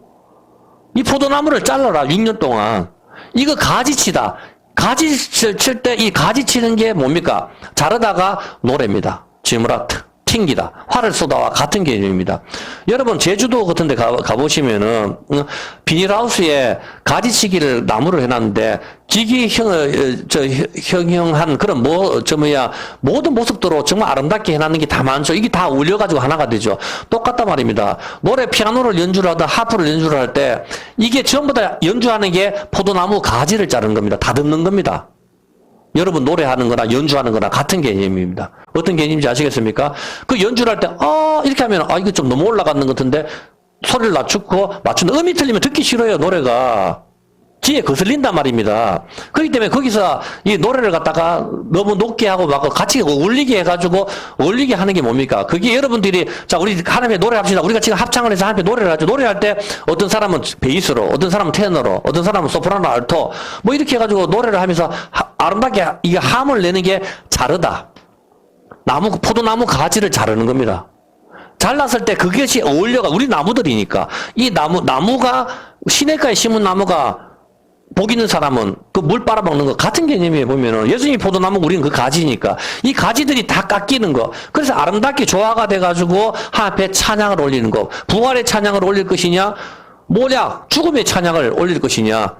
이 포도나무를 잘라라. 6년 동안. 이거 가지치다. 가지를 칠 때 이 가지치는 게 뭡니까? 자르다가 노래입니다. 지무라트. 튕기다. 활을 쏘다와 같은 개념입니다. 여러분 제주도 같은 데 가보시면은 비닐하우스에 가지치기를 나무를 해놨는데 형형한 그런 모든 모습도로 정말 아름답게 해놨는 게 다 많죠. 이게 다 올려가지고 하나가 되죠. 똑같단 말입니다. 노래 피아노를 연주를 하다 하프를 연주를 할 때 이게 전부 다 연주하는 게 포도나무 가지를 자르는 겁니다. 다듬는 겁니다. 여러분 노래하는 거나 연주하는 거나 같은 개념입니다. 어떤 개념인지 아시겠습니까? 그 연주를 할 때, 이렇게 하면, 이거 좀 너무 올라가는 것 같은데, 소리를 낮추고, 맞추는, 음이 틀리면 듣기 싫어요, 노래가. 귀에 거슬린단 말입니다. 그렇기 때문에 거기서 이 노래를 갖다가 너무 높게 하고 막 같이 울리게 해가지고 울리게 하는 게 뭡니까? 그게 여러분들이 자 우리 하나님의 노래합시다. 우리가 지금 합창을 해서 하나님의 노래를 하죠. 노래할 때 어떤 사람은 베이스로, 어떤 사람은 테너로, 어떤 사람은 소프라노, 알토 뭐 이렇게 해가지고 노래를 하면서 아름답게 이게 함을 내는 게 자르다. 포도나무 가지를 자르는 겁니다. 잘랐을 때 그것이 어울려가 우리 나무들이니까 이 나무가 시냇가에 심은 나무가 복 있는 사람은 그 물 빨아먹는 거 같은 개념이에요. 보면은 예수님이 포도나무, 우리는 그 가지니까 이 가지들이 다 깎이는 거. 그래서 아름답게 조화가 돼가지고 하나님께 찬양을 올리는 거. 부활의 찬양을 올릴 것이냐, 모략 죽음의 찬양을 올릴 것이냐.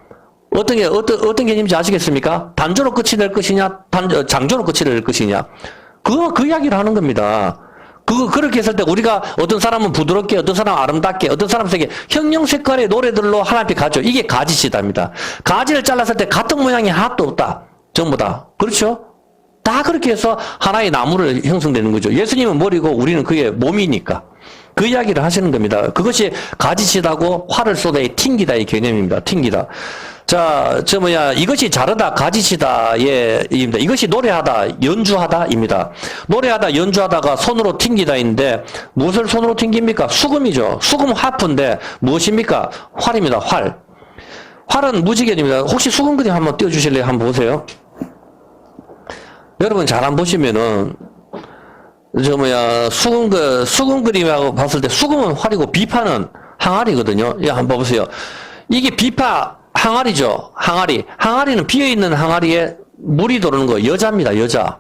어떤 개념인지 아시겠습니까? 단조로 끝이 될 것이냐, 장조로 끝이 될 것이냐. 그 이야기를 하는 겁니다. 그렇게 했을 때 우리가 어떤 사람은 부드럽게, 어떤 사람은 아름답게, 어떤 사람은 세게 형형 색깔의 노래들로 하나님께 가죠. 이게 가지시다입니다. 가지를 잘랐을 때 같은 모양이 하나도 없다. 전부 다. 그렇죠? 다 그렇게 해서 하나의 나무를 형성되는 거죠. 예수님은 머리고 우리는 그의 몸이니까. 그 이야기를 하시는 겁니다. 그것이 가지시다고 활을 쏘다의 튕기다 의 개념입니다. 튕기다. 자, 이것이 자르다, 가지시다의 입니다. 이것이 노래하다, 연주하다입니다. 노래하다, 연주하다가 손으로 튕기다인데, 무엇을 손으로 튕깁니까? 수금이죠. 수금 하프인데, 무엇입니까? 활입니다, 활. 활은 무지개입니다. 혹시 수금 그림 한번 띄워주실래요? 한번 보세요. 여러분 잘 안 보시면은, 수금 그림하고 봤을 때, 수금은 활이고, 비파는 항아리거든요. 예, 한번 보세요. 이게 비파, 항아리죠. 항아리. 항아리는 비어있는 항아리에 물이 들어오는 거 여자입니다. 여자.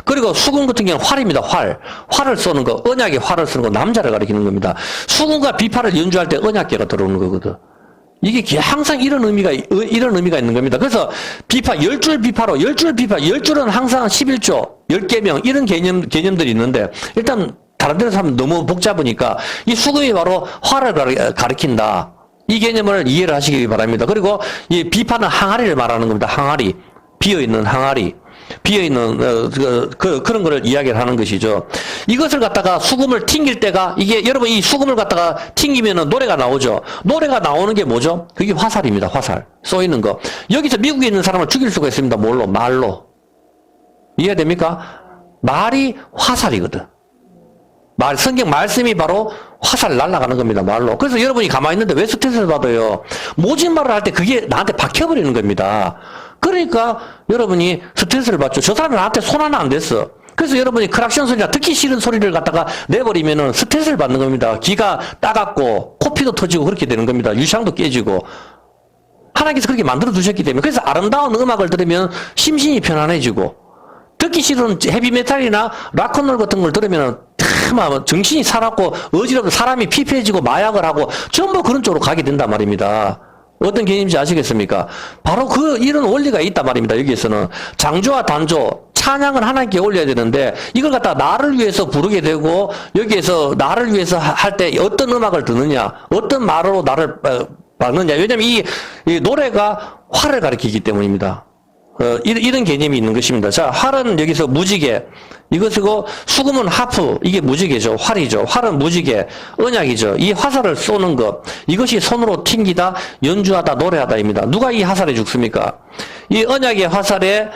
그리고 수금 같은 경우는 활입니다. 활. 활을 쏘는 거, 언약의 활을 쏘는 거 남자를 가리키는 겁니다. 수금과 비파를 연주할 때 언약계가 들어오는 거거든. 이게 항상 이런 의미가 있는 겁니다. 그래서 비파, 10줄 비파로, 10줄 비파, 10줄은 항상 11조, 10개명, 이런 개념들이 있는데, 일단 다른 데서 하면 너무 복잡하니까 이 수금이 바로 활을 가리킨다. 이 개념을 이해를 하시기 바랍니다. 그리고 이 비파는 항아리를 말하는 겁니다. 항아리. 비어있는 항아리. 비어있는, 그런 거를 이야기를 하는 것이죠. 이것을 갖다가 수금을 튕길 때가, 이게 여러분 이 수금을 갖다가 튕기면은 노래가 나오죠. 노래가 나오는 게 뭐죠? 그게 화살입니다. 화살. 쏘이는 거. 여기서 미국에 있는 사람을 죽일 수가 있습니다. 뭘로? 말로. 이해됩니까? 말이 화살이거든. 성경 말씀이 바로 화살 날아가는 겁니다. 말로. 그래서 여러분이 가만히 있는데 왜 스트레스를 받아요? 모진 말을 할 때 그게 나한테 박혀버리는 겁니다. 그러니까 여러분이 스트레스를 받죠. 저 사람이 나한테 손 하나 안 댔어. 그래서 여러분이 크락션 소리나 듣기 싫은 소리를 갖다가 내버리면은 스트레스를 받는 겁니다. 귀가 따갑고 코피도 터지고 그렇게 되는 겁니다. 유창도 깨지고. 하나님께서 그렇게 만들어 두셨기 때문에. 그래서 아름다운 음악을 들으면 심신이 편안해지고, 듣기 싫은 헤비메탈이나 락큰롤 같은 걸 들으면 정신이 사납고 어지럽고 사람이 피폐해지고 마약을 하고 전부 그런 쪽으로 가게 된단 말입니다. 어떤 개념인지 아시겠습니까? 바로 이런 원리가 있단 말입니다. 여기에서는 장조와 단조, 찬양을 하나님께 올려야 되는데 이걸 갖다 나를 위해서 부르게 되고, 여기에서 나를 위해서 할 때 어떤 음악을 듣느냐, 어떤 말로 나를 박느냐. 왜냐면 이 노래가 활을 가리키기 때문입니다. 이런 개념이 있는 것입니다. 자, 활은 여기서 무지개, 이것이고, 수금은 하프, 이게 무지개죠. 활이죠. 활은 무지개, 언약이죠. 이 화살을 쏘는 것, 이것이 손으로 튕기다, 연주하다, 노래하다입니다. 누가 이 화살에 죽습니까? 이 언약의 화살에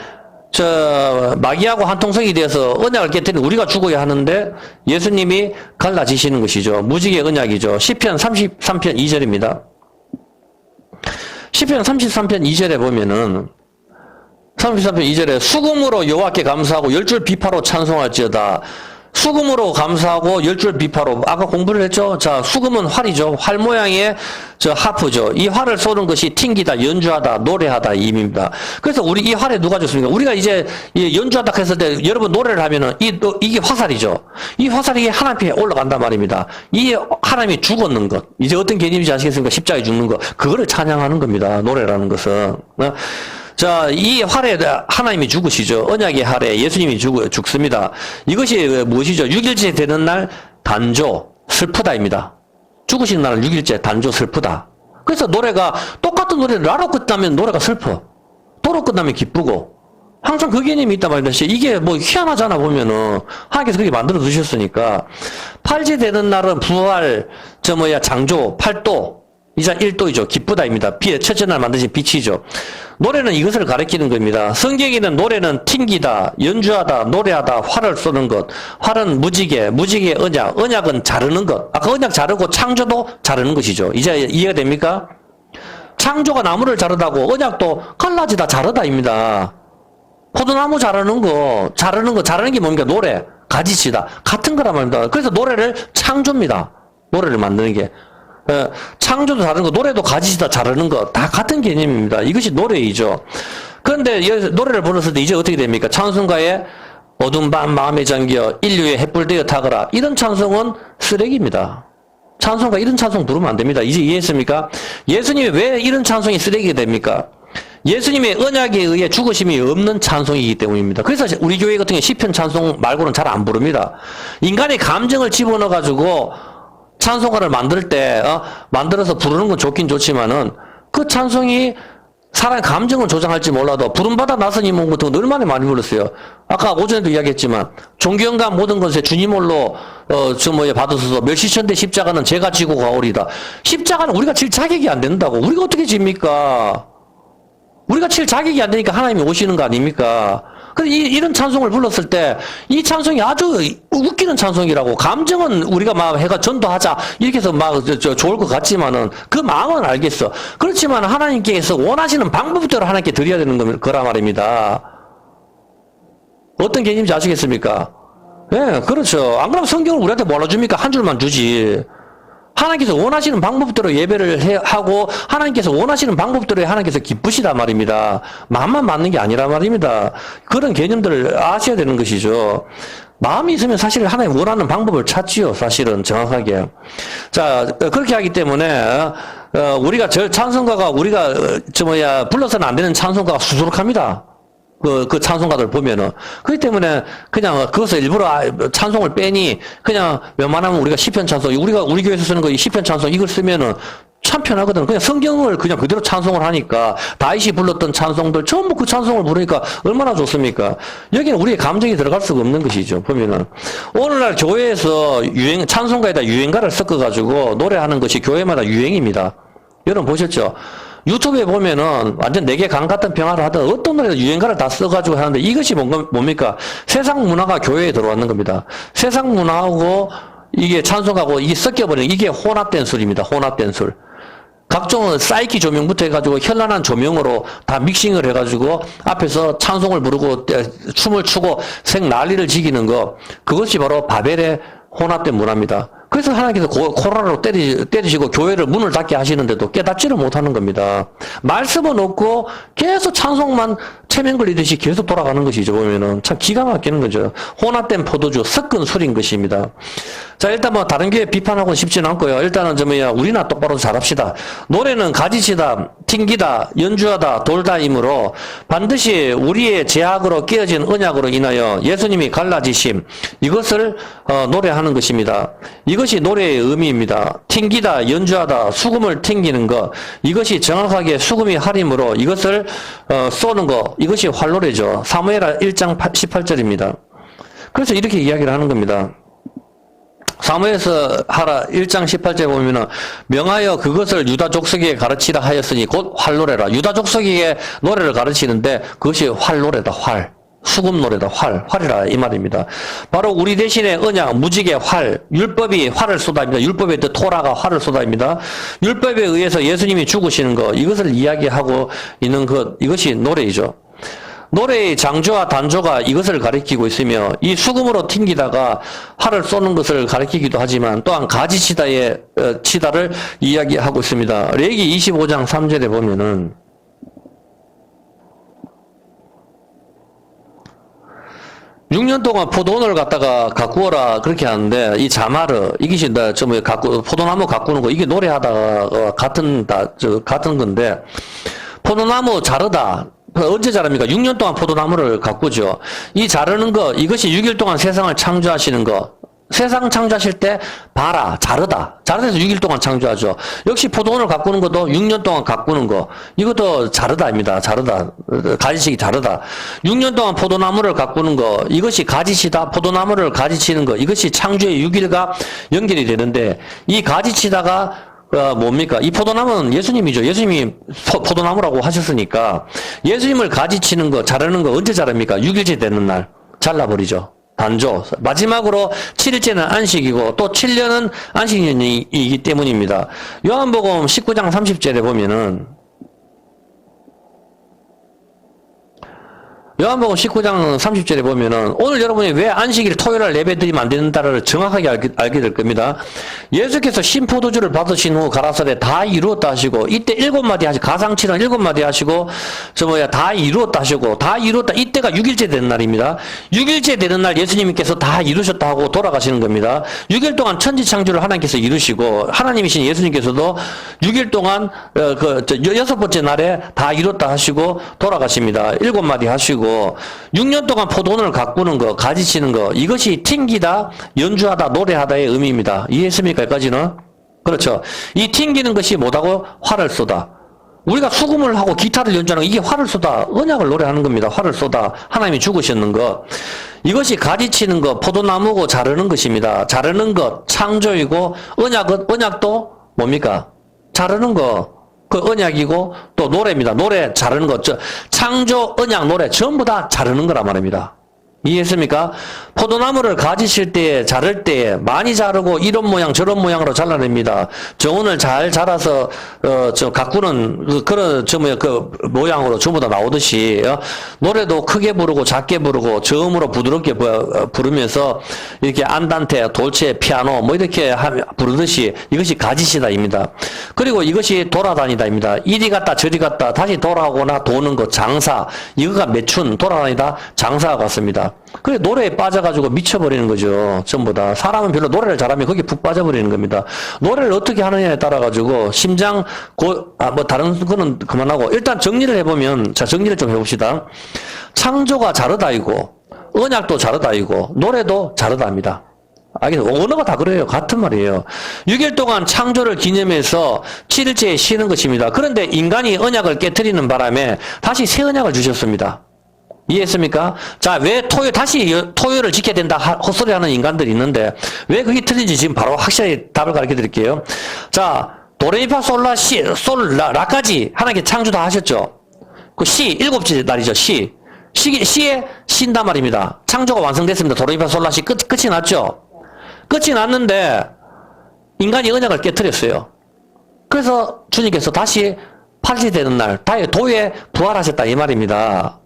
마귀하고 한통성이 되어서 언약을 깨뜨리는 우리가 죽어야 하는데 예수님이 갈라지시는 것이죠. 무지개 언약이죠. 시편 33편 2절입니다. 시편 33편 2절에 보면은 33편 2절에 수금으로 여호와께 감사하고 10줄 비파로 찬송할지어다. 수금으로 감사하고 10줄 비파로, 아까 공부를 했죠? 자, 수금은 활이죠. 활 모양의 하프죠. 이 활을 쏘는 것이 튕기다, 연주하다, 노래하다 이 의미입니다. 그래서 이 활에 누가 줬습니까? 우리가 이제 연주하다 했을 때 여러분 노래를 하면은 이게 화살이죠. 이 화살이 하나님께 올라간단 말입니다. 이 하나님이 죽었는 것. 이제 어떤 개념인지 아시겠습니까? 십자가에 죽는 것. 그거를 찬양하는 겁니다. 노래라는 것은. 자, 이 활에 하나님이 죽으시죠. 언약의 활에 예수님이 죽습니다. 이것이 무엇이죠? 6일째 되는 날 단조, 슬프다입니다. 죽으신 날 6일째 단조, 슬프다. 그래서 노래가 똑같은 노래를 나로 끝나면 노래가 슬퍼. 도로 끝나면 기쁘고. 항상 그 개념이 있단 말이지. 이게 뭐 희한하잖아 보면은. 하나님께서 그렇게 만들어 두셨으니까. 8째 되는 날은 부활, 장조, 8도. 이자 1도이죠. 기쁘다입니다. 첫째 날 만드신 빛이죠. 노래는 이것을 가리키는 겁니다. 성경에는 노래는 튕기다, 연주하다, 노래하다, 활을 쏘는 것. 활은 무지개, 무지개 언약, 언약은 자르는 것. 아까 언약 자르고 창조도 자르는 것이죠. 이제 이해가 됩니까? 창조가 나무를 자르다고 언약도 갈라지다 자르다입니다. 포도나무 자르는 게 뭡니까? 노래, 가지치다. 같은 거란 말입니다. 그래서 노래를 창조입니다. 노래를 만드는 게. 창조도 다른 거, 노래도 가지치다 자르는 거 다 같은 개념입니다. 이것이 노래이죠. 그런데 노래를 불렀을 때 이제 어떻게 됩니까? 찬송가에 어두운 밤 마음에 잠겨 인류의 햇불 되어 타거라. 이런 찬송은 쓰레기입니다. 찬송가 이런 찬송 부르면 안 됩니다. 이제 이해했습니까? 예수님이 왜 이런 찬송이 쓰레기가 됩니까? 예수님의 언약에 의해 죽으심이 없는 찬송이기 때문입니다. 그래서 우리 교회 같은 경우 시편 찬송 말고는 잘 안 부릅니다. 인간의 감정을 집어넣어 가지고 찬송가를 만들 때 만들어서 부르는 건 좋긴 좋지만은 그 찬송이 사람의 감정을 조장할지 몰라도 부름받아 나선 이몸 같은 거 얼마나 많이 불렀어요. 아까 오전에도 이야기했지만 존경과 모든 것에 주님 홀로 받으소서 멸시천대 십자가는 제가 지고 가오리다. 십자가는 우리가 질 자격이 안 된다고. 우리가 어떻게 집니까? 우리가 칠 자격이 안 되니까 하나님이 오시는 거 아닙니까? 근데 이런 찬송을 불렀을 때 이 찬송이 아주 웃기는 찬송이라고. 감정은 우리가 막 해가 전도하자 이렇게 해서 막 좋을 것 같지만은 그 마음은 알겠어. 그렇지만 하나님께서 원하시는 방법대로 하나님께 드려야 되는 거라 말입니다. 어떤 개념인지 아시겠습니까? 예, 그렇죠. 안 그러면 성경을 우리한테 뭐라 줍니까? 한 줄만 주지. 하나님께서 원하시는 방법대로 예배를 하고 하나님께서 원하시는 방법대로 하나님께서 기쁘시단 말입니다. 마음만 맞는 게 아니란 말입니다. 그런 개념들을 아셔야 되는 것이죠. 마음이 있으면 사실 하나님 원하는 방법을 찾지요. 사실은 정확하게. 자, 그렇게 하기 때문에 우리가 찬송가가 우리가 불러서는 안 되는 찬송가가 수두룩합니다. 그 찬송가들 보면은. 그렇기 때문에 그냥 그것을 일부러 찬송을 빼니 그냥 웬만하면 우리가 시편 찬송, 우리 교회에서 쓰는 거 시편 찬송 이걸 쓰면은 참 편하거든. 그냥 성경을 그냥 그대로 찬송을 하니까 다윗이 불렀던 찬송들 전부 그 찬송을 부르니까 얼마나 좋습니까? 여기는 우리의 감정이 들어갈 수가 없는 것이죠. 보면은 오늘날 교회에서 찬송가에다 유행가를 섞어가지고 노래하는 것이 교회마다 유행입니다. 여러분 보셨죠? 유튜브에 보면은 완전 내게 강 같은 평화를 하던 어떤 노래도 유행가를 다 써가지고 하는데 이것이 뭡니까? 세상 문화가 교회에 들어왔는 겁니다. 세상 문화하고 이게 찬송하고 이게 섞여버리는 이게 혼합된 술입니다. 혼합된 술. 각종 사이키 조명부터 해가지고 현란한 조명으로 다 믹싱을 해가지고 앞에서 찬송을 부르고 춤을 추고 생 난리를 지기는 거 그것이 바로 바벨의 혼합된 문화입니다. 그래서 하나님께서 코로나로 때리시고 교회를 문을 닫게 하시는데도 깨닫지를 못하는 겁니다. 말씀은 없고 계속 찬송만 체면 걸리듯이 계속 돌아가는 것이죠. 보면은 참 기가 막히는 거죠. 혼합된 포도주, 섞은 술인 것입니다. 자, 일단 뭐 다른 교회 비판하고는 쉽지는 않고요. 일단은 우리나 똑바로 잘합시다. 노래는 가지치다, 튕기다, 연주하다, 돌다이므로 반드시 우리의 제약으로 깨어진 언약으로 인하여 예수님이 갈라지심 이것을 노래하는 것입니다. 이것이 노래의 의미입니다. 튕기다, 연주하다, 수금을 튕기는 것 이것이 정확하게 수금이 하림으로 이것을 쏘는 것 이것이 활노래죠. 사무엘하 1장 18절입니다. 그래서 이렇게 이야기를 하는 겁니다. 사무엘서 하라 1장 18절에 보면은 명하여 그것을 유다 족속에게 가르치라 하였으니 곧 활노래라. 유다 족속에게 노래를 가르치는데 그것이 활노래다. 활. 수금 노래다. 활이라 이 말입니다. 바로 우리 대신에 언약, 무지개 활, 율법이 활을 쏟아입니다. 율법의 뜻 토라가 활을 쏟아입니다. 율법에 의해서 예수님이 죽으시는 것 이것을 이야기하고 있는 것 이것이 노래이죠. 노래의 장조와 단조가 이것을 가리키고 있으며 이 수금으로 튕기다가 활을 쏘는 것을 가리키기도 하지만 또한 가지치다의 치다를 이야기하고 있습니다. 레위기 25장 3절에 보면은 6년 동안 포도원을 갖다가 가꾸어라 그렇게 하는데 이 자마르 이것이 포도나무 가꾸는 거 이게 노래하다가 같은 건데 포도나무 자르다 언제 자릅니까? 6년 동안 포도나무를 가꾸죠. 이 자르는 거 이것이 6일 동안 세상을 창조하시는 거 세상 창조하실 때 봐라 자르다 자르다에서 6일 동안 창조하죠. 역시 포도원을 가꾸는 것도 6년 동안 가꾸는 거 이것도 자르다입니다. 자르다 가지치기 자르다 6년 동안 포도나무를 가꾸는 거 이것이 가지치다 포도나무를 가지치는 거 이것이 창조의 6일과 연결이 되는데 이 가지치다가 뭡니까? 이 포도나무는 예수님이죠. 예수님이 포도나무라고 하셨으니까 예수님을 가지치는 거 자르는 거 언제 자릅니까? 6일째 되는 날 잘라버리죠. 단조. 마지막으로 7일째는 안식이고 또 7년은 안식년이기 때문입니다. 요한복음 19장 30절에 보면은 요한복음 19장 30절에 보면은 오늘 여러분이 왜 안식일 토요일날 예배드리면 안 된다를 정확하게 알게 될 겁니다. 예수께서 신포도주를 받으신 후 가라사대 다 이루었다 하시고 이때 7마디 하시고 가상치는 7마디 하시고 다 이루었다 하시고 다 이루었다 이때가 6일째 되는 날입니다. 6일째 되는 날 예수님께서 다 이루셨다 하고 돌아가시는 겁니다. 6일 동안 천지창조를 하나님께서 이루시고 하나님이신 예수님께서도 6일 동안 6번째 날에 다 이뤘다 하시고 돌아가십니다. 7마디 하시고 6년 동안 포도원을 가꾸는 거, 가지치는 거, 이것이 튕기다, 연주하다, 노래하다의 의미입니다. 이해했습니까? 여기까지는? 그렇죠. 이 튕기는 것이 뭐다고? 활을 쏘다. 우리가 수금을 하고 기타를 연주하는 거, 이게 활을 쏘다, 언약을 노래하는 겁니다. 활을 쏘다, 하나님이 죽으셨는 것. 이것이 가지치는 것, 포도나무고 자르는 것입니다. 자르는 것, 창조이고, 언약도 뭡니까? 자르는 거. 그 언약이고 또 노래입니다. 노래 자르는 것, 창조, 언약, 노래 전부 다 자르는 거란 말입니다. 이해했습니까? 포도나무를 가지실 때에 자를 때에 많이 자르고 이런 모양 저런 모양으로 잘라냅니다. 정원을 잘 자라서 가꾸는 그런 그 모양으로 전부 다 나오듯이 노래도 크게 부르고 작게 부르고 저음으로 부드럽게 부르면서 이렇게 안단테, 돌체, 피아노 뭐 이렇게 부르듯이 이것이 가지시다입니다. 그리고 이것이 돌아다니다입니다. 이리 갔다 저리 갔다 다시 돌아오거나 도는 것, 장사, 이거가 매춘 돌아다니다 장사가 같습니다. 그래 노래에 빠져가지고 미쳐버리는 거죠. 전부 다. 사람은 별로 노래를 잘하면 거기에 푹 빠져버리는 겁니다. 노래를 어떻게 하느냐에 따라가지고 심장 뭐 다른 거는 그만하고 일단 정리를 해보면, 자 정리를 좀 해봅시다. 창조가 자르다이고 언약도 자르다이고 노래도 자르다입니다. 알겠어요? 언어가 다 그래요. 같은 말이에요. 6일 동안 창조를 기념해서 7일째에 쉬는 것입니다. 그런데 인간이 언약을 깨트리는 바람에 다시 새 언약을 주셨습니다. 이해했습니까? 자, 왜 다시 토요일을 지켜야 된다 헛소리 하는 인간들이 있는데 왜 그게 틀린지 지금 바로 확실하게 답을 가르쳐 드릴게요. 자, 도레미파 솔라 시, 라까지 하나님께 창조 다 하셨죠? 그 시, 7째 날이죠, 시에 쉰단 말입니다. 창조가 완성됐습니다. 도레미파 솔라 시 끝이 났죠? 끝이 났는데 인간이 언약을 깨트렸어요. 그래서 주님께서 다시 8일 되는 날, 도에 부활하셨다 이 말입니다.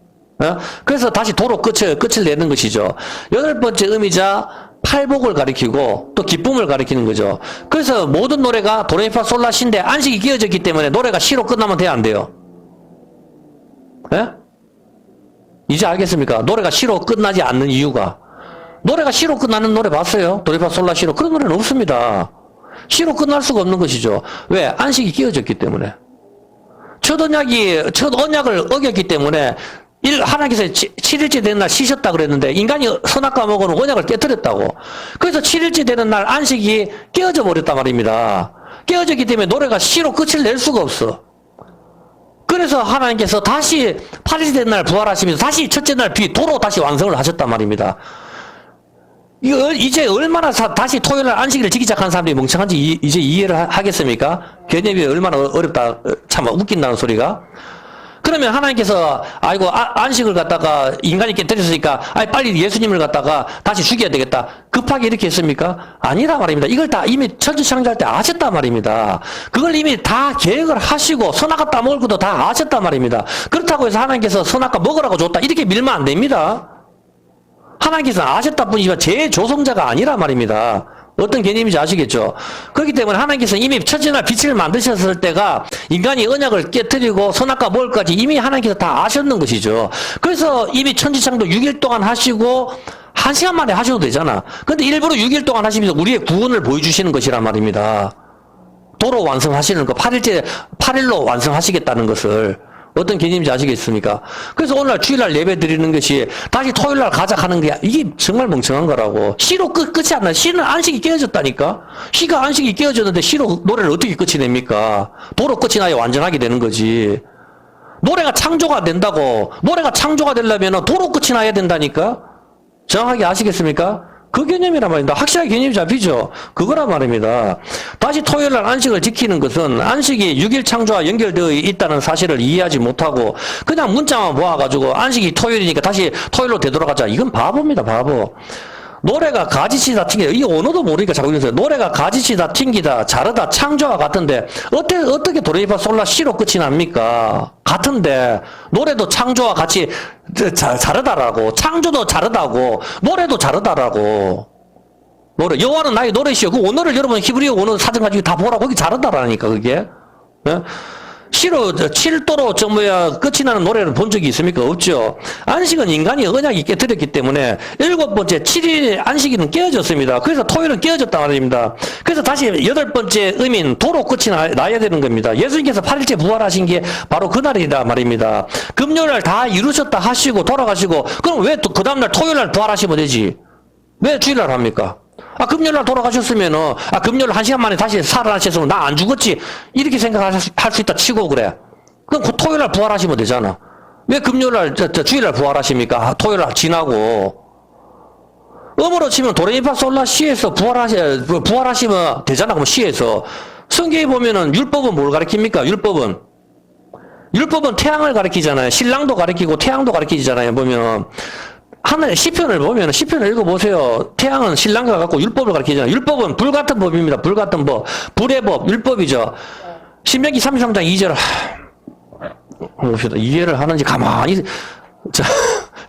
그래서 다시 도로 끝을 내는 것이죠. 8번째 의미자 팔복을 가리키고 또 기쁨을 가리키는 거죠. 그래서 모든 노래가 도레미파 솔라시인데 안식이 끼어졌기 때문에 노래가 시로 끝나면 돼야 안 돼요? 예? 이제 알겠습니까? 노래가 시로 끝나지 않는 이유가. 노래가 시로 끝나는 노래 봤어요? 도레미파 솔라시로. 그런 노래는 없습니다. 시로 끝날 수가 없는 것이죠. 왜? 안식이 끼어졌기 때문에. 첫 언약을 어겼기 때문에 하나님께서 7일째 되는 날 쉬셨다 그랬는데 인간이 선악과 먹어는 언약을 깨뜨렸다고. 그래서 7일째 되는 날 안식이 깨어져 버렸단 말입니다. 깨어졌기 때문에 노래가 시로 끝을 낼 수가 없어. 그래서 하나님께서 다시 8일째 되는 날 부활하시면서 다시 첫째 날 도로 다시 완성을 하셨단 말입니다. 이제 얼마나 다시 토요일 날 안식일을 지키자 하는 사람들이 멍청한지 이제 이해를 하겠습니까? 개념이 얼마나 어렵다, 참 웃긴다는 소리가. 그러면 하나님께서 아이고 안식을 갖다가 인간이 깨뜨렸으니까 빨리 예수님을 갖다가 다시 죽여야 되겠다 급하게 이렇게 했습니까? 아니라 말입니다. 이걸 다 이미 천지창조할 때 아셨단 말입니다. 그걸 이미 다 계획을 하시고 선악과 따먹을 것도 다 아셨단 말입니다. 그렇다고 해서 하나님께서 선악과 먹으라고 줬다 이렇게 밀면 안 됩니다. 하나님께서 아셨다 뿐이지만 제 조성자가 아니라 말입니다. 어떤 개념인지 아시겠죠? 그렇기 때문에 하나님께서 이미 첫째 날 빛을 만드셨을 때가 인간이 언약을 깨뜨리고 선악과 먹을까지 이미 하나님께서 다 아셨는 것이죠. 그래서 이미 천지창조 6일 동안 하시고 1시간 만에 하셔도 되잖아. 근데 일부러 6일 동안 하시면서 우리의 구원을 보여주시는 것이란 말입니다. 도로 완성하시는 거 8일로 완성하시겠다는 것을. 어떤 개념인지 아시겠습니까? 그래서 오늘날 주일날 예배 드리는 것이 다시 토요일날 가자 하는 게 이게 정말 멍청한 거라고. 시로 끝이 안 나. 시는 안식이 깨어졌다니까. 시가 안식이 깨어졌는데 시로 노래를 어떻게 끝이 냅니까? 도로 끝이 나야 완전하게 되는 거지. 노래가 창조가 된다고. 노래가 창조가 되려면 도로 끝이 나야 된다니까. 정확하게 아시겠습니까? 그 개념이란 말입니다. 확실하게 개념이 잡히죠? 그거란 말입니다. 다시 토요일날 안식을 지키는 것은 안식이 6일 창조와 연결되어 있다는 사실을 이해하지 못하고 그냥 문자만 모아가지고 안식이 토요일이니까 다시 토요일로 되돌아가자. 이건 바보입니다, 바보. 노래가 가지치다 튕기다. 이 언어도 모르니까 자꾸 이러세요. 노래가 가지치다 튕기다 자르다 창조와 같은데 어떻게 도레미파 솔라 시로 끝이 납니까? 같은데 노래도 창조와 같이 자르다라고 창조도 자르다고 노래도 자르다라고 노래 여호와는 나의 노래시여. 그 언어를 여러분 히브리어 언어 사전 가지고 다 보라. 거기 자르다라니까 그게. 예? 시로 7도로 끝이 나는 노래를 본 적이 있습니까? 없죠. 안식은 인간이 언약이 깨뜨렸기 때문에 7번째 7일 안식일은 깨어졌습니다. 그래서 토요일은 깨어졌단 말입니다. 그래서 다시 8번째 의미는 도로 끝이 나야 되는 겁니다. 예수님께서 8일째 부활하신 게 바로 그날이다 말입니다. 금요일날 다 이루셨다 하시고 돌아가시고 그럼 왜 그 다음날 토요일날 부활하시면 되지? 왜 주일날 합니까? 금요일날 돌아가셨으면은, 금요일 1시간 만에 다시 살아나셨으면 나 안 죽었지. 이렇게 생각할 수 있다 치고 그래. 그럼 그 토요일날 부활하시면 되잖아. 왜 금요일날, 주일날 부활하십니까? 토요일날 지나고. 음으로 치면 도레미파 솔라 시에서 부활하시면 되잖아. 그럼 시에서. 성경에 보면은 율법은 뭘 가리킵니까? 율법은 태양을 가리키잖아요. 신랑도 가리키고 태양도 가리키잖아요. 보면. 하나의 시편을 보면 시편을 읽어보세요. 태양은 신랑과 같고 율법을 가리키잖아요. 율법은 불같은 법입니다. 불같은 법. 불의 법, 율법이죠. 신명기 33장 2절 봅시다. 이해를 하는지 가만히 자,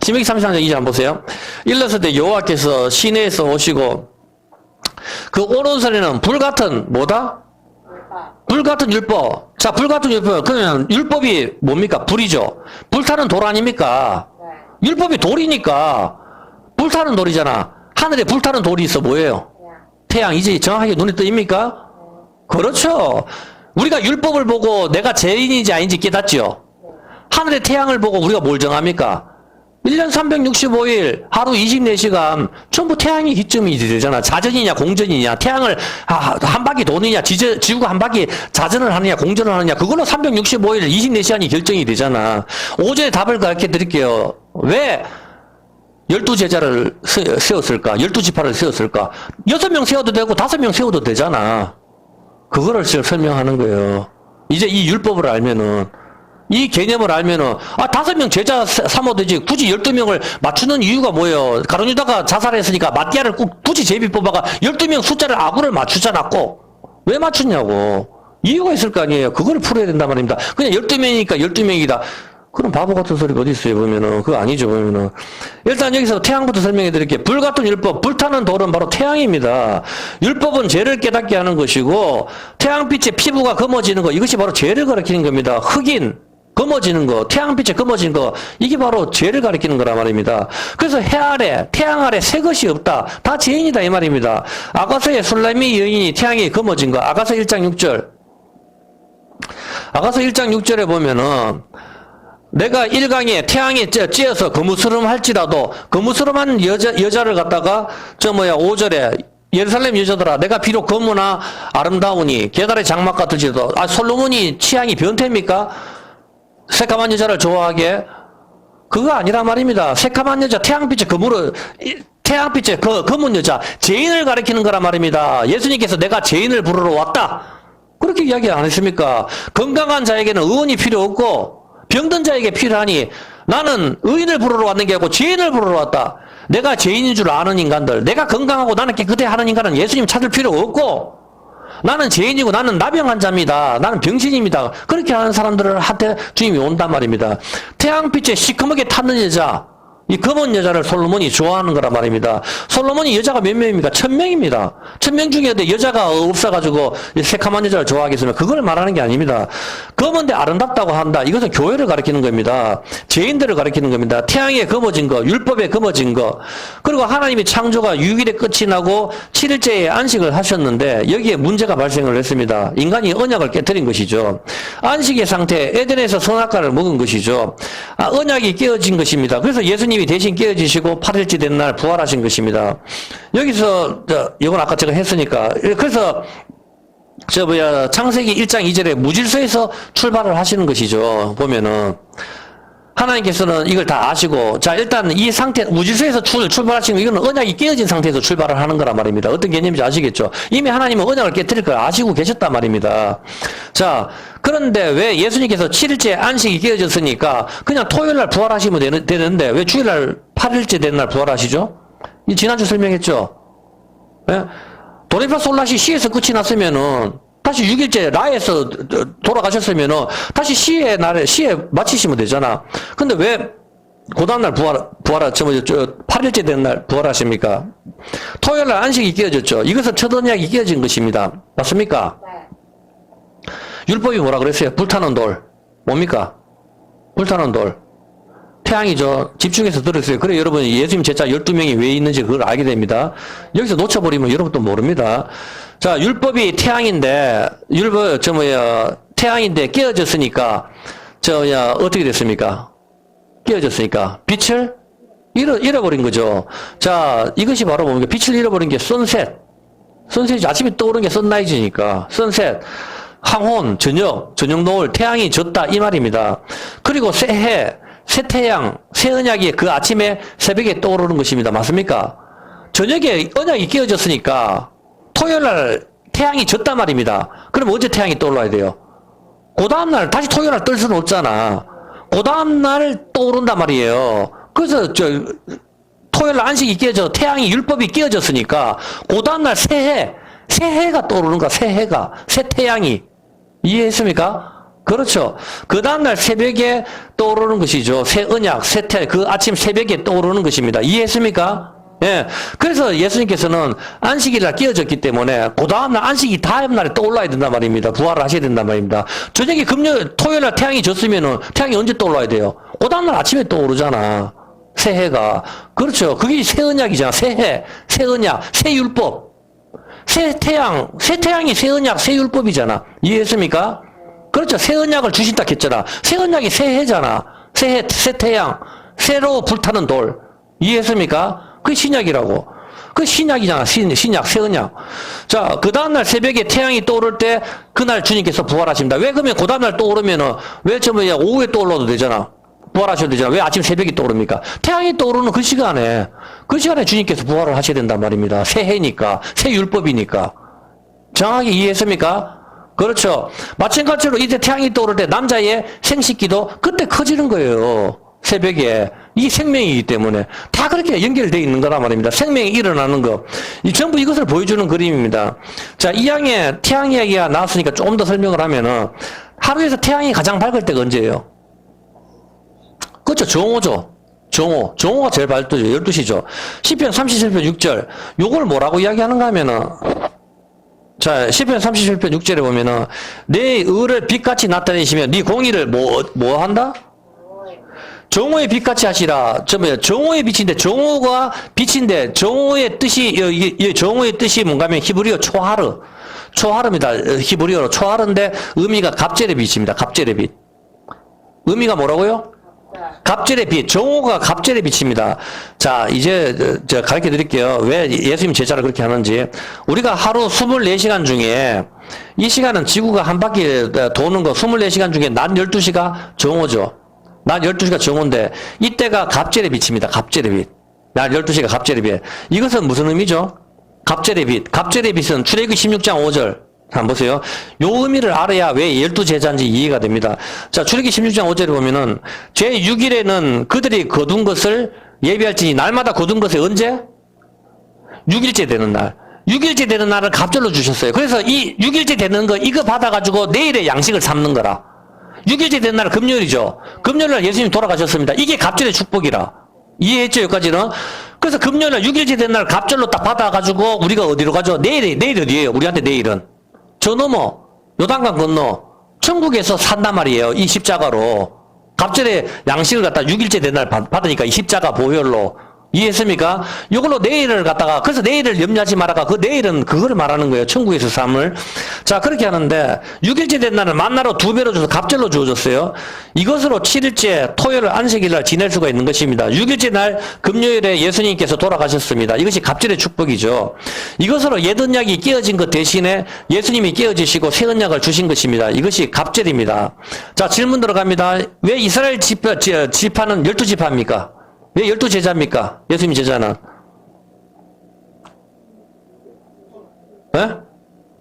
신명기 33장 2절 한번 보세요. 일렀을 때 여호와께서 시내에서 오시고 그 오른손에는 불같은 뭐다? 불같은 율법. 자, 불같은 율법. 그러면 율법이 뭡니까? 불이죠. 불타는 돌 아닙니까? 율법이 돌이니까 불타는 돌이잖아. 하늘에 불타는 돌이 있어 뭐예요? 태양. 이제 정확하게 눈에 뜨입니까? 그렇죠. 우리가 율법을 보고 내가 죄인인지 아닌지 깨닫죠. 하늘의 태양을 보고 우리가 뭘 정합니까? 1년 365일 하루 24시간 전부 태양이 기점이 되잖아. 자전이냐 공전이냐 태양을 한 바퀴 도느냐 지구가 한 바퀴 자전을 하느냐 공전을 하느냐 그걸로 365일 24시간이 결정이 되잖아. 오전에 답을 가르쳐 드릴게요. 왜 12제자를 세웠을까? 12지파를 세웠을까? 6명 세워도 되고 5명 세워도 되잖아. 그거를 지금 설명하는 거예요. 이제 이 율법을 알면은 이 개념을 알면은 5명 제자 삼아도 되지 굳이 12명을 맞추는 이유가 뭐예요? 가룟 유다가 자살했으니까 마띠아를 굳이 제비 뽑아가 12명 숫자를 아구를 맞추잖아. 꼭 왜 맞추냐고 이유가 있을 거 아니에요. 그걸 풀어야 된단 말입니다. 그냥 12명이니까 12명이다. 그럼 바보 같은 소리가 어디 있어요? 보면은 그거 아니죠. 보면은 일단 여기서 태양부터 설명해 드릴게요. 불 같은 율법, 불타는 돌은 바로 태양입니다. 율법은 죄를 깨닫게 하는 것이고 태양빛에 피부가 검어지는 거 이것이 바로 죄를 가리키는 겁니다. 흑인 검어지는 거, 태양빛에 검어진 거, 이게 바로 죄를 가리키는 거란 말입니다. 그래서 해 아래, 태양 아래 새 것이 없다. 다 죄인이다 이 말입니다. 아가서의 술라미 여인이 태양에 검어진 거, 아가서 1장 6절. 아가서 1장 6절에 보면은 내가 일강에 태양에 찌어서 거무스름 할지라도 거무스름한 여자를 갖다가 5절에 예루살렘 여자들아 내가 비록 거무나 아름다우니 계달의 장막 같을지라도 솔로몬이 취향이 변태입니까? 새까만 여자를 좋아하게? 그거 아니란 말입니다. 새까만 여자, 태양빛에 검은 여자, 죄인을 가리키는 거란 말입니다. 예수님께서 내가 죄인을 부르러 왔다. 그렇게 이야기 안 했습니까? 건강한 자에게는 의원이 필요 없고, 병든 자에게 필요하니, 나는 의인을 부르러 왔는 게 아니고 죄인을 부르러 왔다. 내가 죄인인 줄 아는 인간들, 내가 건강하고 나는 깨끗해 하는 인간은 예수님 찾을 필요 없고, 나는 죄인이고 나는 나병 환자입니다. 나는 병신입니다. 그렇게 하는 사람들을 한테 주님이 온단 말입니다. 태양빛에 시커멓게 탔는 여자, 이 검은 여자를 솔로몬이 좋아하는 거란 말입니다. 솔로몬이 여자가 몇 명입니까? 1000명입니다. 1000명 중에 여자가 없어가지고 새카만 여자를 좋아하겠으면 그걸 말하는 게 아닙니다. 검은데 아름답다고 한다. 이것은 교회를 가리키는 겁니다. 죄인들을 가리키는 겁니다. 태양에 검어진 거, 율법에 검어진 거. 그리고 하나님이 창조가 6일에 끝이 나고 7일째에 안식을 하셨는데 여기에 문제가 발생을 했습니다. 인간이 언약을 깨뜨린 것이죠. 안식의 상태, 에덴에서 선악과를 먹은 것이죠. 언약이 깨어진 것입니다. 그래서 예수님이 대신 깨어지시고 8일째 된 날 부활하신 것입니다. 여기서 이건 아까 제가 했으니까 그래서 창세기 1장 2절에 무질서에서 출발을 하시는 것이죠. 보면은 하나님께서는 이걸 다 아시고 자 일단 이 상태 무질서에서 출발하시는 거 이거는 언약이 깨어진 상태에서 출발을 하는 거란 말입니다. 어떤 개념인지 아시겠죠? 이미 하나님은 언약을 깨뜨릴 걸 아시고 계셨단 말입니다. 자 그런데 왜 예수님께서 7일째 안식이 깨어졌으니까 그냥 토요일날 부활하시면 되는데 왜 주일날 8일째 된 날 부활하시죠? 이 지난주 설명했죠? 예? 도레미파솔라시 시에서 끝이 났으면은 다시 6일째 라에서 돌아가셨으면은 다시 시의 날에 시에 마치시면 되잖아. 근데 왜 그 다음날 부활 8일째 되는 날 부활하십니까? 토요일 날 안식이 끼어졌죠. 이것은 첫 언약이 끼어진 것입니다. 맞습니까? 네. 율법이 뭐라 그랬어요? 불타는 돌. 뭡니까? 불타는 돌. 태양이죠. 집중해서 들으세요. 그래 여러분 예수님 제자 12명이 왜 있는지 그걸 알게 됩니다. 여기서 놓쳐버리면 여러분도 모릅니다. 자, 율법이 태양인데 태양인데 깨어졌으니까 어떻게 됐습니까? 깨어졌으니까 빛을 잃어버린 거죠. 자, 이것이 바로 뭡니까? 빛을 잃어버린 게 선셋. 선셋이 아침에 떠오르는 게 선라이즈니까 선셋. 황혼, 저녁 노을, 태양이 졌다 이 말입니다. 그리고 새해, 새태양, 새언약이 그 아침에 새벽에 떠오르는 것입니다. 맞습니까? 저녁에 언약이 끼어졌으니까 토요일날 태양이 졌단 말입니다. 그럼 어제 태양이 떠올라야 돼요. 그 다음날 다시 토요일날 뜰 수는 없잖아. 그 다음날 떠오른단 말이에요. 그래서 토요일날 안식이 끼어져 태양이 율법이 끼어졌으니까 그 다음날 새해가 떠오르는 거야. 새태양이. 이해했습니까? 그렇죠. 그 다음날 새벽에 떠오르는 것이죠. 새 언약, 그 아침 새벽에 떠오르는 것입니다. 이해했습니까? 예. 그래서 예수님께서는 안식일날 끼어졌기 때문에 그 다음날 안식이 다음날에 떠올라야 된단 말입니다. 부활을 하셔야 된단 말입니다. 저녁에 토요일날 태양이 졌으면은 태양이 언제 떠올라야 돼요? 그 다음날 아침에 떠오르잖아. 새해가. 그렇죠. 그게 새 언약이잖아. 새 언약, 새 율법. 새 태양이 새 언약, 새 율법이잖아. 이해했습니까? 그렇죠. 새 언약을 주신다 했잖아. 새 언약이 새해잖아. 새 태양, 새로 불타는 돌. 이해했습니까? 그게 신약이라고. 그 신약이잖아. 신약, 새 언약. 자, 그 다음날 새벽에 태양이 떠오를 때 그날 주님께서 부활하십니다. 왜 그러면 그 다음날 떠오르면은 왜 오후에 떠올라도 되잖아. 부활하셔도 되잖아. 왜 아침 새벽에 떠오릅니까? 태양이 떠오르는 그 시간에 주님께서 부활을 하셔야 된단 말입니다. 새해니까, 새 율법이니까. 정확하게 이해했습니까? 그렇죠. 마찬가지로 이제 태양이 떠오를 때 남자의 생식기도 그때 커지는 거예요. 새벽에. 이게 생명이기 때문에 다 그렇게 연결되어 있는 거란 말입니다. 생명이 일어나는 거. 전부 이것을 보여주는 그림입니다. 자, 이 양에 태양 이야기가 나왔으니까 조금 더 설명을 하면은 하루에서 태양이 가장 밝을 때가 언제예요? 그렇죠. 정오죠. 정오가 제일 밝죠. 12시죠. 시편 37편 6절. 요걸 뭐라고 이야기하는가 하면은 자, 시편 37편 6절에 보면은 내 의를 빛같이 나타내시며 네 공의를 뭐 한다? 정오의 빛같이 하시라. 정오의 빛인데 정오가 빛인데 정오의 뜻이 정오의 뜻이 뭔가 하면 히브리어 초하르입니다. 히브리어로 초하르인데 의미가 갑절의 빛입니다. 갑절의 빛. 의미가 뭐라고요? 갑절의 빛. 정오가 갑절의 빛입니다. 자, 이제 제가 가르쳐 드릴게요. 왜 예수님 제자를 그렇게 하는지. 우리가 하루 24시간 중에 이 시간은 지구가 한 바퀴 도는 거 24시간 중에 낮 12시가 정오죠. 낮 12시가 정오인데 이때가 갑절의 빛입니다. 갑절의 빛. 낮 12시가 갑절의 빛. 이것은 무슨 의미죠? 갑절의 빛. 갑절의 빛은 출애굽기 16장 5절. 한번 보세요. 요 의미를 알아야 왜 12제자인지 이해가 됩니다. 자, 출애굽기 16장 5절에 보면은 제6일에는 그들이 거둔 것을 예비할지니 날마다 거둔 것이 언제? 6일째 되는 날. 6일째 되는 날을 갑절로 주셨어요. 그래서 이 6일째 되는 거 이거 받아가지고 내일의 양식을 삼는 거라. 6일째 되는 날은 금요일이죠. 금요일날 예수님 돌아가셨습니다. 이게 갑절의 축복이라. 이해했죠, 여기까지는? 그래서 금요일날 6일째 되는 날 갑절로 딱 받아가지고 우리가 어디로 가죠? 내일 어디예요? 우리한테 내일은. 저 넘어, 요단강 건너, 천국에서 산단 말이에요. 이 십자가로. 갑절의 양식을 갖다 6일째 되는 날 받으니까 이 십자가 보혈로. 이해했습니까? 이걸로 내일을 갖다가, 그래서 내일을 염려하지 말아가, 그 내일은 그걸 말하는 거예요. 천국에서 삶을. 자, 그렇게 하는데, 6일째 된 날은 만나로 2배로 줘서 갑절로 주어졌어요. 이것으로 7일째 토요일 안식일날 지낼 수가 있는 것입니다. 6일째 날 금요일에 예수님께서 돌아가셨습니다. 이것이 갑절의 축복이죠. 이것으로 옛 언약이 깨어진 것 대신에 예수님이 깨어지시고 새 언약을 주신 것입니다. 이것이 갑절입니다. 자, 질문 들어갑니다. 왜 이스라엘 지파는 12지파입니까? 왜 12제자입니까? 예수님 제자는. 에?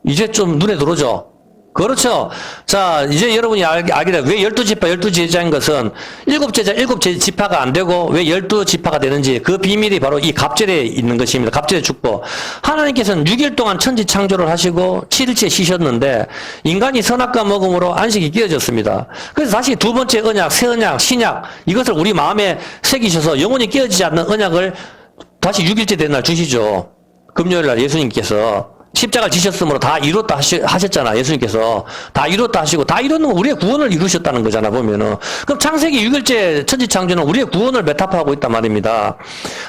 이제 좀 눈에 들어오죠? 그렇죠. 자, 이제 여러분이 알게 돼. 왜 12지파, 12제자인 것은 7제자, 7지파가 안 되고 왜 12지파가 되는지 그 비밀이 바로 이 갑절에 있는 것입니다. 갑절의 축복. 하나님께서는 6일 동안 천지 창조를 하시고 7일째 쉬셨는데 인간이 선악과 먹음으로 안식이 깨어졌습니다. 그래서 다시 두 번째 언약, 새 언약, 신약 이것을 우리 마음에 새기셔서 영원히 깨어지지 않는 언약을 다시 6일째 된 날 주시죠. 금요일 날 예수님께서 십자가를 지셨으므로 다 이뤘다 하셨잖아. 예수님께서 다 이뤘다 하시고 다 이루는 건 우리의 구원을 이루셨다는 거잖아 보면은. 그럼 창세기 6일째 천지창조는 우리의 구원을 메타파하고 있단 말입니다.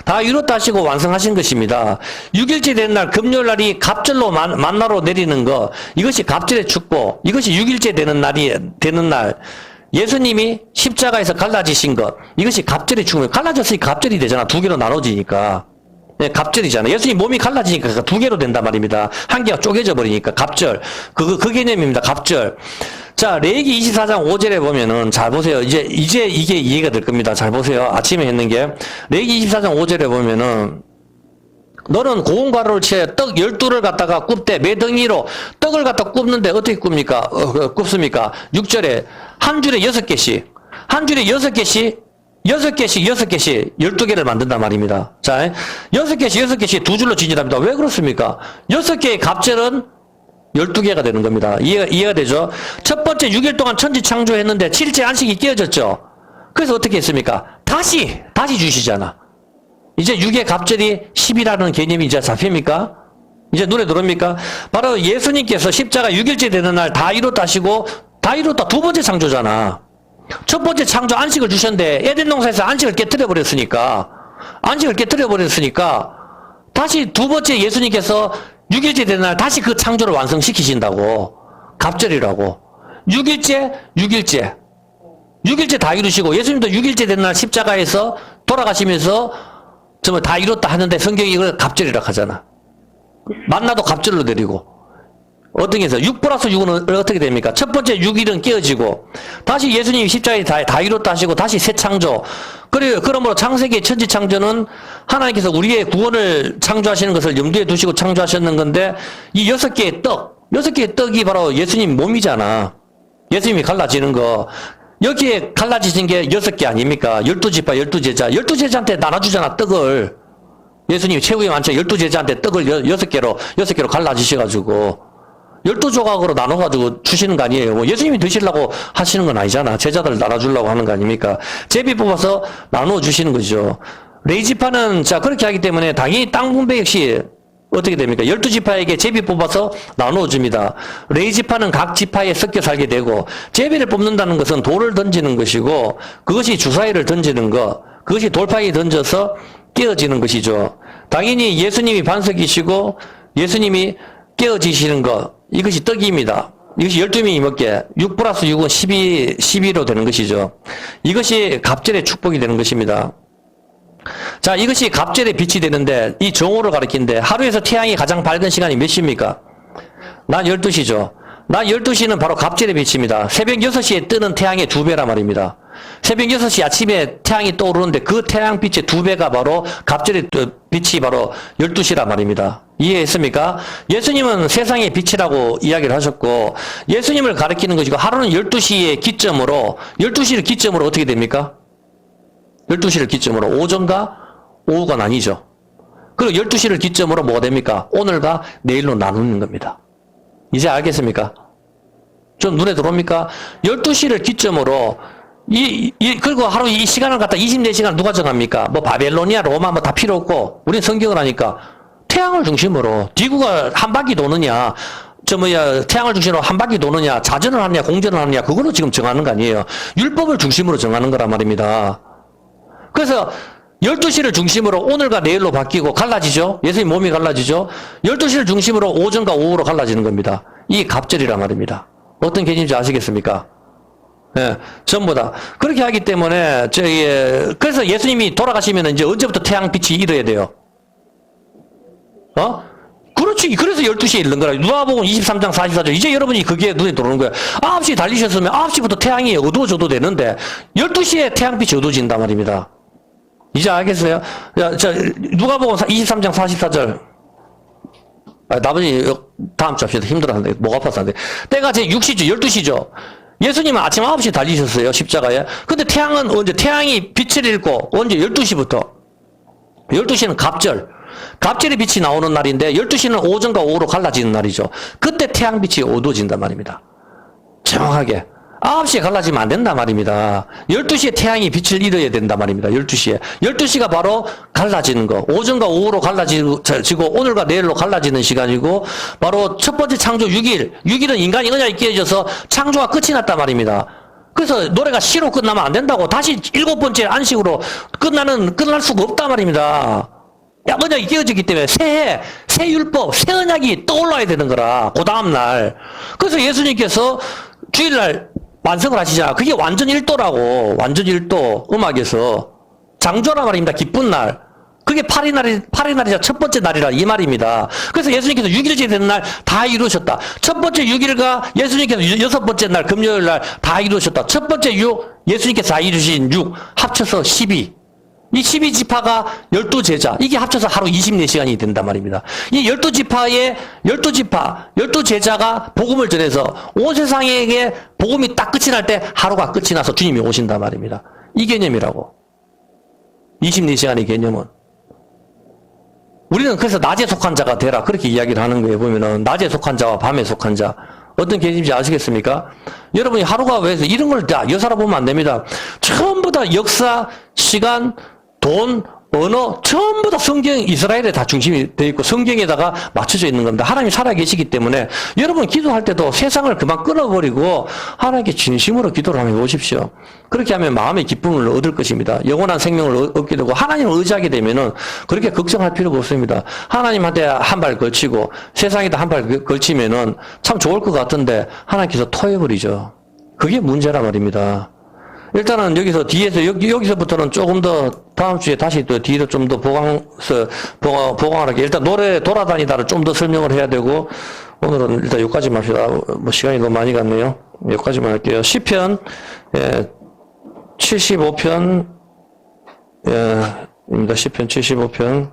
다 이뤘다 하시고 완성하신 것입니다. 6일째 되는 날 금요일 날이 갑절로 만나러 내리는 거, 이것이 갑절의 축복, 이것이 6일째 되는 날 예수님이 십자가에서 갈라지신 것, 이것이 갑절의 축복. 갈라졌으니까 갑절이 되잖아. 두 개로 나눠지니까. 네, 갑절이잖아요. 예수님 몸이 갈라지니까 두 개로 된단 말입니다. 한 개가 쪼개져 버리니까 갑절. 그 개념입니다. 갑절. 자, 레위기 24장 5절에 보면은 잘 보세요. 이제 이게 이해가 될 겁니다. 잘 보세요. 아침에 했는 게 레위기 24장 5절에 보면은 너는 고운 가루를 채 떡 12를 갖다가 굽되 매덩이로 떡을 갖다 굽는데 어떻게 굽습니까? 6절에 한 줄에 6개씩. 한 줄에 6개씩 12개를 만든단 말입니다. 자, 6개씩 두 줄로 진열합니다. 왜 그렇습니까? 6개의 갑절은 12개가 되는 겁니다. 이해가 되죠? 첫 번째 6일 동안 천지 창조했는데 7일째 안식이 깨어졌죠? 그래서 어떻게 했습니까? 다시 주시잖아. 이제 6의 갑절이 10이라는 개념이 이제 잡힙니까? 이제 눈에 들어옵니까? 바로 예수님께서 십자가 6일째 되는 날 다 이뤘다 하시고, 다 이뤘다 두 번째 창조잖아. 첫 번째 창조 안식을 주셨는데 에덴 동산에서 안식을 깨뜨려 버렸으니까 다시 두 번째 예수님께서 6일째 되는 날 다시 그 창조를 완성시키신다고. 갑절이라고. 6일째 다 이루시고 예수님도 6일째 되는 날 십자가에서 돌아가시면서 정말 다 이뤘다 하는데 성경이 이걸 갑절이라고 하잖아. 만나도 갑절로 내리고. 어떻게 해서 6 플러스 6은 어떻게 됩니까? 첫 번째 6일은 깨어지고 다시 예수님이 십자가에 다 이뤘다 하시고 다시 새 창조. 그러므로 창세기 천지 창조는 하나님께서 우리의 구원을 창조하시는 것을 염두에 두시고 창조하셨는 건데 이 6개의 떡이 바로 예수님 몸이잖아. 예수님이 갈라지는 거. 여기에 갈라지신 게 6개 아닙니까? 12지파 12제자. 12제자한테 나눠주잖아, 떡을. 예수님이 최후의 완처 12제자한테 떡을 6개로 갈라지셔가지고 12조각으로 나눠가지고 주시는 거 아니에요. 뭐 예수님이 드시려고 하시는 건 아니잖아. 제자들 나눠주려고 하는 거 아닙니까? 제비 뽑아서 나눠 주시는 거죠. 레위지파는 자 그렇게 하기 때문에 당연히 땅 분배 역시 어떻게 됩니까? 12지파에게 제비 뽑아서 나눠 줍니다. 레위지파는 각 지파에 섞여 살게 되고 제비를 뽑는다는 것은 돌을 던지는 것이고 그것이 주사위를 던지는 것, 그것이 돌파기 던져서 깨어지는 것이죠. 당연히 예수님이 반석이시고 예수님이 깨어지시는 것, 이것이 떡입니다. 이것이 12명이 먹게 6 플러스 6은 12로 되는 것이죠. 이것이 갑절의 축복이 되는 것입니다. 자, 이것이 갑절의 빛이 되는데 이 정오를 가리키는데 하루에서 태양이 가장 밝은 시간이 몇 시입니까? 낮 12시죠. 낮 12시는 바로 갑절의 빛입니다. 새벽 6시에 뜨는 태양의 2배란 말입니다. 새벽 6시 아침에 태양이 떠오르는데 그 태양빛의 2배가 바로 갑절의 빛이 바로 12시란 말입니다. 이해했습니까? 예수님은 세상의 빛이라고 이야기를 하셨고 예수님을 가리키는 것이고 하루는 12시의 기점으로 12시를 기점으로 어떻게 됩니까? 12시를 기점으로 오전과 오후가 나뉘죠. 그리고 12시를 기점으로 뭐가 됩니까? 오늘과 내일로 나누는 겁니다. 이제 알겠습니까? 좀 눈에 들어옵니까? 12시를 기점으로 그리고 하루 이 시간을 갖다 24시간 누가 정합니까? 뭐 바벨로니아, 로마 뭐 다 필요 없고 우리는 성경을 하니까 태양을 중심으로 지구가 한 바퀴 도느냐 태양을 중심으로 한 바퀴 도느냐 자전을 하느냐 공전을 하느냐 그걸로 지금 정하는 거 아니에요. 율법을 중심으로 정하는 거란 말입니다. 그래서 12시를 중심으로 오늘과 내일로 바뀌고 갈라지죠. 예수님 몸이 갈라지죠. 12시를 중심으로 오전과 오후로 갈라지는 겁니다. 이 갑절이란 말입니다. 어떤 개념인지 아시겠습니까? 예, 전부 다. 그렇게 하기 때문에, 그래서 예수님이 돌아가시면 이제 언제부터 태양빛이 일어야 돼요? 그렇지. 그래서 12시에 일는 거라. 누가복음 23장 44절. 이제 여러분이 그게 눈에 들어오는 거예요. 9시에 달리셨으면 9시부터 태양이 어두워져도 되는데, 12시에 태양빛이 어두워진단 말입니다. 이제 알겠어요? 누가복음 23장 44절. 나머지 다음 주 합시다. 힘들어하는데, 목 아파서 안 돼. 때가 제 6시죠, 12시죠. 예수님은 아침 9시에 달리셨어요, 십자가에. 근데 태양은 언제, 태양이 빛을 잃고, 언제? 12시부터. 12시는 갑절. 갑절의 빛이 나오는 날인데, 12시는 오전과 오후로 갈라지는 날이죠. 그때 태양빛이 어두워진단 말입니다. 정확하게. 9시에 갈라지면 안 된단 말입니다. 12시에 태양이 빛을 잃어야 된단 말입니다. 12시에. 12시가 바로 갈라지는 거. 오전과 오후로 갈라지고, 오늘과 내일로 갈라지는 시간이고, 바로 첫 번째 창조 6일. 6일은 인간이 언약이 깨져서 창조가 끝이 났단 말입니다. 그래서 노래가 시로 끝나면 안 된다고. 다시 7번째 안식으로 끝날 수가 없단 말입니다. 언약이 깨어졌기 때문에 새해, 새 율법, 새 언약이 떠올라야 되는 거라. 그 다음날. 그래서 예수님께서 주일날 완성을 하시잖아. 그게 완전 일도라고. 완전 일도. 음악에서. 장조라 말입니다. 기쁜 날. 그게 8일 날이자 첫 번째 날이라 이 말입니다. 그래서 예수님께서 6일째 되는 날 다 이루셨다. 첫 번째 6일과 예수님께서 여섯 번째 날 금요일 날 다 이루셨다. 첫 번째 6, 예수님께서 다 이루신 6, 합쳐서 12. 이 12지파가 12제자, 이게 합쳐서 하루 24시간이 된단 말입니다. 이 12지파의 12제자가 복음을 전해서 온 세상에게 복음이 딱 끝이 날 때 하루가 끝이 나서 주님이 오신단 말입니다. 이 개념이라고. 24시간의 개념은. 우리는 그래서 낮에 속한 자가 되라, 그렇게 이야기를 하는 거예요. 보면은 낮에 속한 자와 밤에 속한 자. 어떤 개념인지 아시겠습니까? 여러분이 하루가 왜 이런 걸 다 여사로 보면 안 됩니다. 전부 다 역사, 시간, 돈, 언어, 전부 다 성경, 이스라엘에 다 중심이 되어 있고 성경에다가 맞춰져 있는 겁니다. 하나님이 살아계시기 때문에 여러분 기도할 때도 세상을 그만 끊어버리고 하나님께 진심으로 기도를 하며 오십시오. 그렇게 하면 마음의 기쁨을 얻을 것입니다. 영원한 생명을 얻게 되고 하나님을 의지하게 되면은 그렇게 걱정할 필요가 없습니다. 하나님한테 한 발 걸치고 세상에다 한 발 걸치면은 참 좋을 것 같은데 하나님께서 토해버리죠. 그게 문제란 말입니다. 일단은 여기서 뒤에서 여기서부터는 조금 더 다음 주에 다시 또 뒤로 좀 더 보강하게 일단 노래 돌아다니다를 좀 더 설명을 해야 되고 오늘은 일단 여기까지만 합시다. 뭐 시간이 너무 많이 갔네요. 여기까지만 할게요. 시편 75편 입니다. 시편 75편.